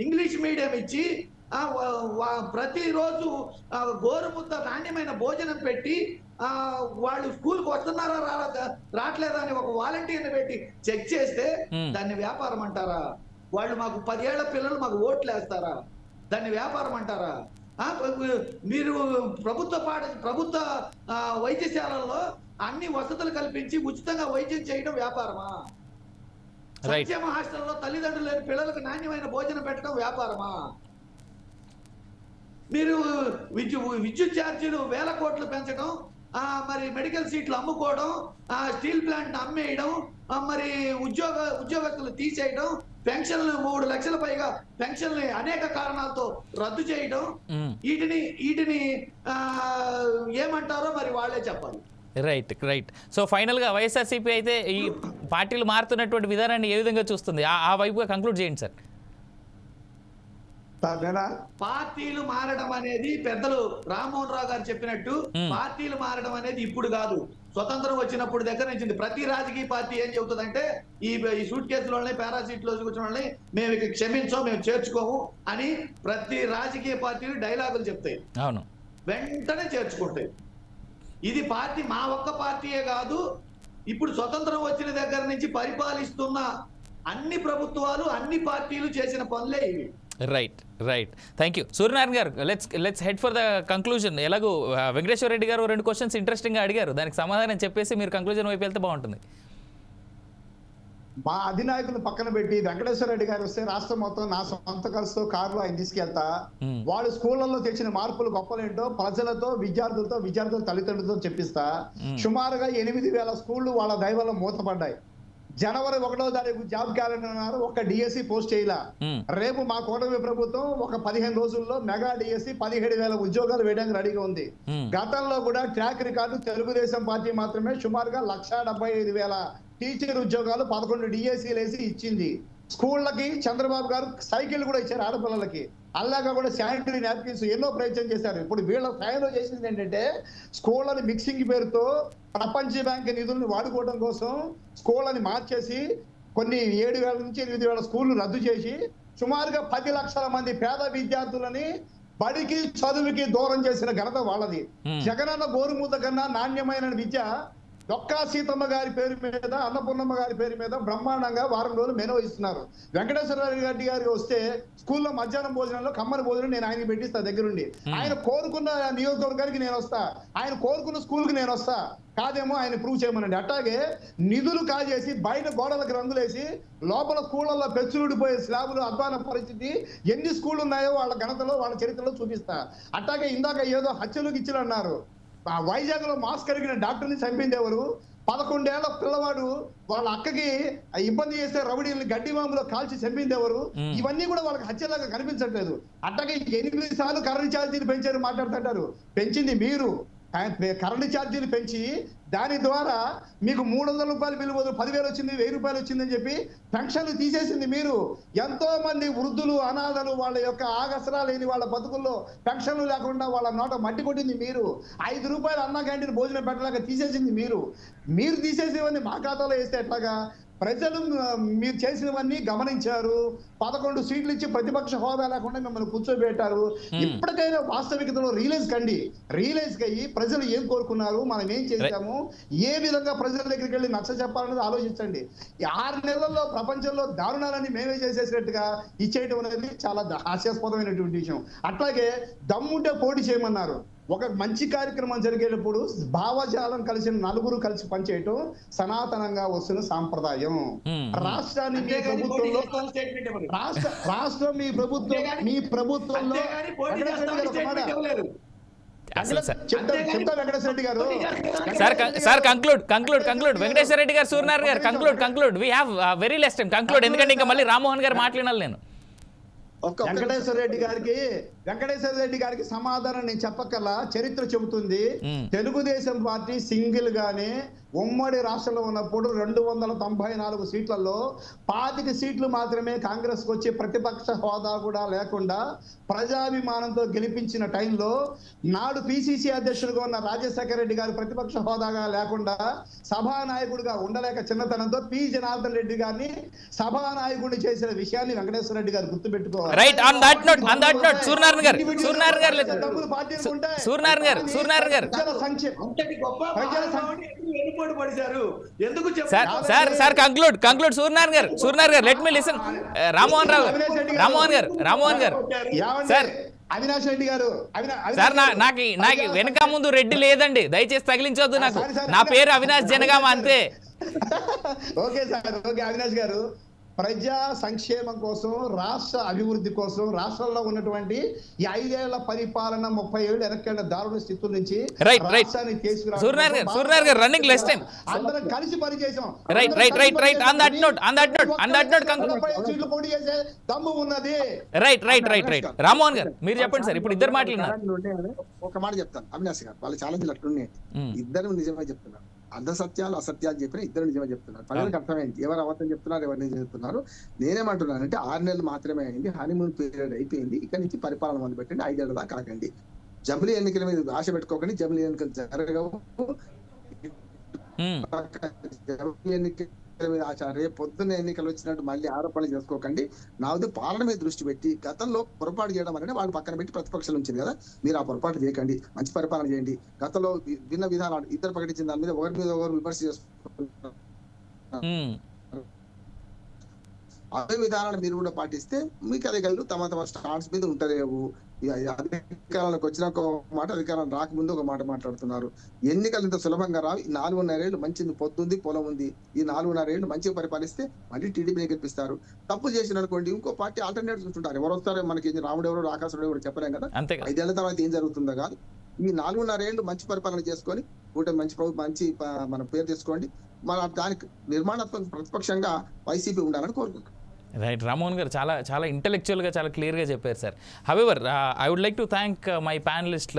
ఇంగ్లీష్ మీడియం ఇచ్చి, ప్రతిరోజు గోరుముద్ద నాణ్యమైన భోజనం పెట్టి వాళ్ళు స్కూల్కి వస్తున్నారా రావట్లేదా అని ఒక వాలంటీర్ని పెట్టి చెక్ చేస్తే దాన్ని వ్యాపారం అంటారా? వాళ్ళు మాకు 10 ఏళ్ల పిల్లలు మాకు ఓట్లు వేస్తారా? దాన్ని వ్యాపారం అంటారా? మీరు ప్రభుత్వ వైద్యశాలల్లో అన్ని వసతులు కల్పించి ఉచితంగా వైద్యం చేయడం వ్యాపారమా? సంక్షేమ హాస్టల్లో తల్లిదండ్రులు లేని పిల్లలకు నాణ్యమైన భోజనం పెట్టడం వ్యాపారమా? మీరు విద్యుత్ ఛార్జీలు 1000 కోట్లు పెంచడం, మరి మెడికల్ సీట్లు అమ్ముకోవడం, స్టీల్ ప్లాంట్ అమ్మేయడం, మరి ఉద్యోగస్తులు తీసేయడం, పెన్షన్లు 3 లక్షల పైగా పెన్షన్లు అనేక కారణాలతో రద్దు చేయడం, వీటిని ఏమంటారో మరి వాళ్ళే చెప్పాలి. రైట్. సో ఫైనల్గా వైఎస్ఆర్సీపీ అయితే ఈ పార్టీలు మారుతున్నటువంటి విధానాన్ని ఏ విధంగా చూస్తుంది? ఆ వైపుగా కంక్లూడ్ చేయండి సార్. పార్టీలు మారడం అనేది పెద్దలు రామ్మోహన్ రావు గారు చెప్పినట్టు పార్టీలు మారడం అనేది ఇప్పుడు కాదు, స్వతంత్రం వచ్చినప్పుడు దగ్గర నుంచి. ప్రతి రాజకీయ పార్టీ ఏం చెబుతుందంటే ఈ సూట్ కేసులోనే పారాసీట్లో కూర్చున్న మేము ఇక క్షమించో, మేము చేర్చుకోము అని ప్రతి రాజకీయ పార్టీలు డైలాగులు చెప్తాయి. అవును, వెంటనే చేర్చుకుంటాయి. ఇది పార్టీ మా ఒక్క పార్టీయే కాదు, ఇప్పుడు స్వతంత్రం వచ్చిన దగ్గర నుంచి పరిపాలిస్తున్న అన్ని ప్రభుత్వాలు, అన్ని పార్టీలు చేసిన పనులే ఇవి. రైట్. థ్యాంక్ యూ సూర్యనారాయణ గారు. Let's head for the conclusion. ఎలాగో వెంకటేశ్వర రెడ్డి గారు 2 క్వశ్చన్స్ ఇంట్రెస్టింగ్గా అడిగారు, దానికి సమాధానం చెప్పేసి మీరు కంక్లూజన్ వైపు వెళ్తే బాగుంటుంది. మా అధినాయకులు పక్కన పెట్టి వెంకటేశ్వర రెడ్డి గారు వస్తే రాష్ట్రం మొత్తం నా సొంత ఖర్చుతో కారులో ఆయన తీసుకెళ్తా, వాళ్ళు స్కూళ్ళల్లో తెచ్చిన మార్పులు గొప్పలేంటో ప్రజలతో, విద్యార్థుల తల్లిదండ్రులతో చెప్పిస్తా. సుమారుగా 8,000 స్కూళ్లు వాళ్ళ దైవలో మూతపడ్డాయి. జనవరి 1వ తారీఖు జాబ్ క్యాలెండర్ అన్నారు, ఒక డిఎస్సి పోస్ట్ చేయలా. రేపు మా కూటమి ప్రభుత్వం ఒక 15 రోజుల్లో మెగా డిఎస్సి 17,000 ఉద్యోగాలు వేయడానికి రెడీగా ఉంది. గతంలో కూడా ట్రాక్ రికార్డు తెలుగుదేశం పార్టీ మాత్రమే సుమారుగా 1,75,000 టీచర్ ఉద్యోగాలు 11 డిఎస్సీలు వేసి ఇచ్చింది. స్కూళ్ళకి చంద్రబాబు గారు సైకిల్ కూడా ఇచ్చారు ఆడపిల్లలకి. అలాగా కూడా శానిటరీ నాప్కిన్స్ ఎన్నో ప్రయత్నం చేశారు. ఇప్పుడు వీళ్ళ స్థాయిలో చేసింది ఏంటంటే స్కూళ్ళని మిక్సింగ్ పేరుతో ప్రపంచ బ్యాంక్ నిధులను వాడుకోవడం కోసం స్కూళ్ళని మార్చేసి కొన్ని 7,000 నుంచి 8,000 స్కూళ్లు రద్దు చేసి సుమారుగా 10 లక్షల మంది పేద విద్యార్థులని బడికి చదువుకి దూరం చేసిన ఘనత వాళ్ళది. జగనన్న గోరుముద్ద కన్నా నాణ్యమైన విద్య డొక్కా సీతమ్మ గారి పేరు మీద, అన్నపూర్ణమ్మ గారి పేరు మీద బ్రహ్మాండంగా వారం రోజులు మెనూ ఇస్తున్నారు. వెంకటేశ్వర రెడ్డి గారికి వస్తే స్కూల్లో మధ్యాహ్నం భోజనంలో కమ్మని భోజనం నేను ఆయనకి పెట్టిస్తా దగ్గరుండి. ఆయన కోరుకున్న నియోజకవర్గానికి నేను వస్తా, ఆయన కోరుకున్న స్కూల్కి నేను వస్తా. కాదేమో ఆయన ప్రూవ్ చేయమనండి. అట్లాగే నిధులు కాజేసి బయట గోడలకు రంగులేసి లోపల స్కూళ్ళల్లో పెచ్చులుడిపోయే స్లాబులు అధ్వాన పరిస్థితి ఎన్ని స్కూళ్ళు ఉన్నాయో వాళ్ళ ఘనతలో, వాళ్ళ చరిత్రలో చూపిస్తా. అట్లాగే ఇందాక ఏదో హత్యలు గిచ్చులు అన్నారు. వైజాగ్ లో మాస్క్ కరిగిన డాక్టర్ని చంపింది ఎవరు? 11 ఏళ్ల పిల్లవాడు వాళ్ళ అక్కకి ఇబ్బంది చేస్తే రౌడీల్ని గడ్డి మామూలో కాల్చి చంపింది ఎవరు? ఇవన్నీ కూడా వాళ్ళకి హత్యలాగా కనిపించట్లేదు. అట్లాగే 8 సార్లు కరెంట్ ఛార్జీలు పెంచారు మాట్లాడుతుంటారు. పెంచింది మీరు. కరెంటు ఛార్జీలు పెంచి దాని ద్వారా మీకు 300 రూపాయలు బిల్లు బదులు 10,000 వచ్చింది, 1,000 రూపాయలు వచ్చిందని చెప్పి పెన్షన్లు తీసేసింది మీరు. ఎంతో మంది వృద్ధులు, అనాథలు, వాళ్ళ యొక్క ఆగసరా లేని వాళ్ళ బతుకుల్లో పెన్షన్లు లేకుండా వాళ్ళ నోట మట్టి కొట్టింది మీరు. 5 రూపాయలు అన్న క్యాంటీన్ భోజనం పెట్టలేక తీసేసింది మీరు. మీరు తీసేసేవన్నీ మా ఖాతాలో వేస్తే ఎట్లాగా? ప్రజలు మీరు చేసినవన్నీ గమనించారు. 11 సీట్లు ఇచ్చి ప్రతిపక్ష హోదా లేకుండా మిమ్మల్ని కూర్చోబెట్టారు. ఇప్పటికైనా వాస్తవికతలో రియలైజ్ అయ్యి ప్రజలు ఏం కోరుకున్నారు, మనం ఏం చేశాము, ఏ విధంగా ప్రజల దగ్గరికి వెళ్ళి నచ్చ చెప్పాలనేది ఆలోచించండి. 6 నెలల్లో ప్రపంచంలో దారుణాలన్నీ మేమే చేసేసినట్టుగా ఇచ్చేయడం అనేది చాలా హాస్యాస్పదమైనటువంటి విషయం. అట్లాగే దమ్ముంటే పోటీ చేయమన్నారు. ఒక మంచి కార్యక్రమం జరిగేటప్పుడు భావజాలం కలిసిన నలుగురు కలిసి పనిచేయటం సనాతనంగా వస్తున్న సాంప్రదాయం. రాష్ట్రాన్ని మీ ప్రభుత్వంలో రాష్ట్రం మీ ప్రభుత్వంలో వెంకటేశ్వర రెడ్డి గారు sir conclude Venkateswara Reddy garu, Suryanarayana garu conclude we have very less time conclude, ఎందుకంటే ఇంకా మళ్ళీ రామ్మోహన్ గారు మాట్లాడాలి. నేను వెంకటేశ్వర రెడ్డి గారికి సమాధానం నేను చెప్పక్కర్లా, చరిత్ర చెబుతుంది. తెలుగుదేశం పార్టీ సింగిల్ గానే ఉమ్మడి రాష్ట్రంలో ఉన్నప్పుడు 294 సీట్లలో 25 సీట్లు మాత్రమే కాంగ్రెస్ కు వచ్చి ప్రతిపక్ష హోదా కూడా లేకుండా ప్రజాభిమానంతో గెలిపించిన టైంలో నాడు పిసిసి అధ్యక్షుడిగా ఉన్న రాజశేఖర రెడ్డి గారు ప్రతిపక్ష హోదాగా లేకుండా సభానాయకుడిగా ఉండలేక చిన్నతనంతో పి జనార్దన్ రెడ్డి గారిని సభానాయకుడిని చేసిన విషయాన్ని వెంకటేశ్వర రెడ్డి గారు గుర్తుపెట్టుకోవాలి. Right, on that note Suryanarayana గారు సార్ కంక్లూడ్ సూర్యనారాయణ గారు లెట్ మీ లిసన్. రామ్మోహన్ గారు సార్, అవినాష్ రెడ్డి గారు సార్ నాకు వెనక ముందు రెడ్డి లేదండి, దయచేసి తగిలించొద్దు నాకు. నా పేరు అవినాష్ జనగామ అంతే. ఓకే సార్, ఓకే అవినాష్ గారు, ప్రజా సంక్షేమం కోసం, రాష్ట్ర అభివృద్ధి కోసం, రాష్ట్రంలో ఉన్నటువంటి ఈ 5 ఏళ్ల పరిపాలన 30 ఏళ్ళు వెనక్కి దారుణ స్థితుల నుంచి రాష్ట్రాన్ని సూర్యనారాయణ గారు రన్నింగ్ లెస్ టైం అందరం కలిసి పనిచేసాం. రైట్ ఆన్ దట్ నోట్ సీట్లు పోటీ చేసే దమ్ము ఉన్నది. రైట్ రామ్మోహన్ గారు మీరు చెప్పండి సార్. ఇప్పుడు ఇద్దరు మాట్లాడినారు. ఒక మాట చెప్తాను అవినాష్ గారు, వాళ్ళ ఛాలెంజ్లు అట్లున్నాయి. ఇద్దరు నిజమే చెప్తున్నారు, అర్ధ సత్యాలు అసత్యాలు చెప్పిన ఇద్దరు నిజమే చెప్తున్నారు. ప్రజలకు అర్థమైంది ఎవరు అబద్ధం చెప్తున్నారు, ఎవరు నిజం చెప్తున్నారు. నేనేమంటున్నానంటే 6 నెలలు మాత్రమే అయింది, హనీమూన్ పీరియడ్ అయిపోయింది. ఇక్కడ నుంచి పరిపాలన మొదలు పెట్టండి, 5 ఏళ్ల దాకా ఆగండి. జమిలీ ఎన్నికల మీద ఆశ పెట్టుకోకండి, జమిలీ ఎన్నికలు జరగవు. జమిలీ ఎన్నికల మీద ఆశ, రేపు పొద్దున్న ఎన్నికలు వచ్చినట్టు మళ్ళీ ఆరోపణలు చేసుకోకండి. నాది పాలన మీద దృష్టి పెట్టి గతంలో పొరపాటు చేయడం అనేది వాళ్ళు పక్కన పెట్టి ప్రతిపక్షాలు ఉంచింది కదా, మీరు ఆ పొరపాటు చేయకండి, మంచి పరిపాలన చేయండి. గతంలో భిన్న విధానాలు ఇద్దరు ప్రకటించిన దాని మీద ఒకరి మీద ఒకరు విమర్శ చేసుకుంటున్నారు. అదే విధానాన్ని మీరు కూడా పాటిస్తే మీకు అధికారులు తమ స్టాండ్స్ మీద ఉంటారేవు. అధికారంలోకి వచ్చిన ఒక మాట, అధికారం రాకముందు ఒక మాట మాట్లాడుతున్నారు. ఎన్నికలు ఇంత సులభంగా రావు. 4.5 ఏళ్ళు మంచి పొద్దుంది, పొలం ఉంది. ఈ 4.5 ఏళ్ళు మంచిగా పరిపాలిస్తే మళ్ళీ టీడీపీని గెలిపిస్తారు. తప్పు చేసిన అనుకోండి, ఇంకో పార్టీ ఆల్టర్నేటివ్స్ ఉంటారు. ఎవరు వస్తారో మనకి రాముడు ఎవరు ఆకాశుడు ఎవరు చెప్పలేం కదా. 5 ఏళ్ల తర్వాత ఏం జరుగుతుందో కాదు. ఈ 4.5 ఏళ్ళు మంచి పరిపాలన చేసుకొని కూటమి మంచి మన పేరు తెచ్చుకోండి. మన దానికి నిర్మాణాత్మక ప్రతిపక్షంగా వైసీపీ ఉండాలని కోరుకుంటున్నాం. రైట్, రామ్మోహన్ గారు చాలా ఇంటెలెక్చువల్గా చాలా క్లియర్గా చెప్పారు sir. However I would like to thank my panelist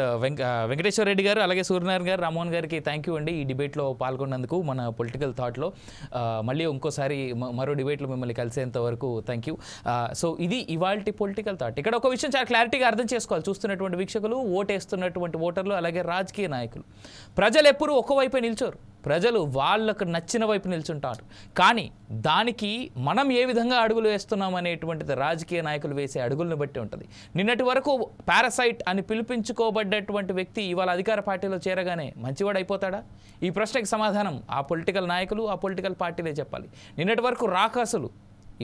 Venkateswara Reddy garu, అలాగే సూర్యనారాయణ గారు, రామ్మోహన్ గారికి థ్యాంక్ యూ అండి ఈ డిబేట్లో పాల్గొన్నందుకు. మన పొలిటికల్ థాట్లో మళ్ళీ ఇంకోసారి మరో డిబేట్లో మిమ్మల్ని కలిసేంత వరకు థ్యాంక్ యూ. సో ఇది ఇవాల్టి పొలిటికల్ థాట్. ఇక్కడ ఒక విషయం చాలా క్లారిటీగా అర్థం చేసుకోవాలి చూస్తున్నటువంటి వీక్షకులు, ఓటేస్తున్నటువంటి ఓటర్లు, అలాగే రాజకీయ నాయకులు. ప్రజలు ఎప్పుడూ ఒకవైపే నిల్చోరు, ప్రజలు వాళ్ళకు నచ్చిన వైపు నిల్చుంటారు. కానీ దానికి మనం ఏ విధంగా అడుగులు వేస్తున్నాం అనేటువంటిది రాజకీయ నాయకులు వేసే అడుగులను బట్టి ఉంటుంది. నిన్నటి వరకు పారాసైట్ అని పిలిపించుకోబడ్డటువంటి వ్యక్తి ఇవాళ అధికార పార్టీలో చేరగానే మంచివాడు అయిపోతాడా? ఈ ప్రశ్నకి సమాధానం ఆ పొలిటికల్ నాయకులు, ఆ పొలిటికల్ పార్టీలే చెప్పాలి. నిన్నటి వరకు రాకాసులు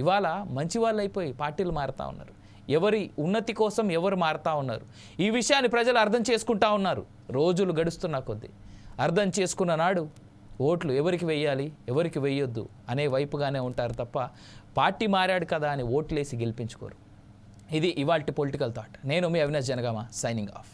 ఇవాళ మంచి వాళ్ళు అయిపోయి పార్టీలు మారుతూ ఉన్నారు. ఎవరి ఉన్నతి కోసం ఎవరు మారుతూ ఉన్నారు, ఈ విషయాన్ని ప్రజలు అర్థం చేసుకుంటా ఉన్నారు. రోజులు గడుస్తున్న కొద్దీ అర్థం చేసుకున్న నాడు ఓట్లు ఎవరికి వెయ్యాలి, ఎవరికి వెయ్యొద్దు అనే వైపుగానే ఉంటారు తప్ప పార్టీ మారాడు కదా అని ఓట్లేసి గెలిపించుకోరు. ఇది ఇవాల్టి పొలిటికల్ థాట్. నేను మీ అవినాష్ జనగామ, సైనింగ్ ఆఫ్.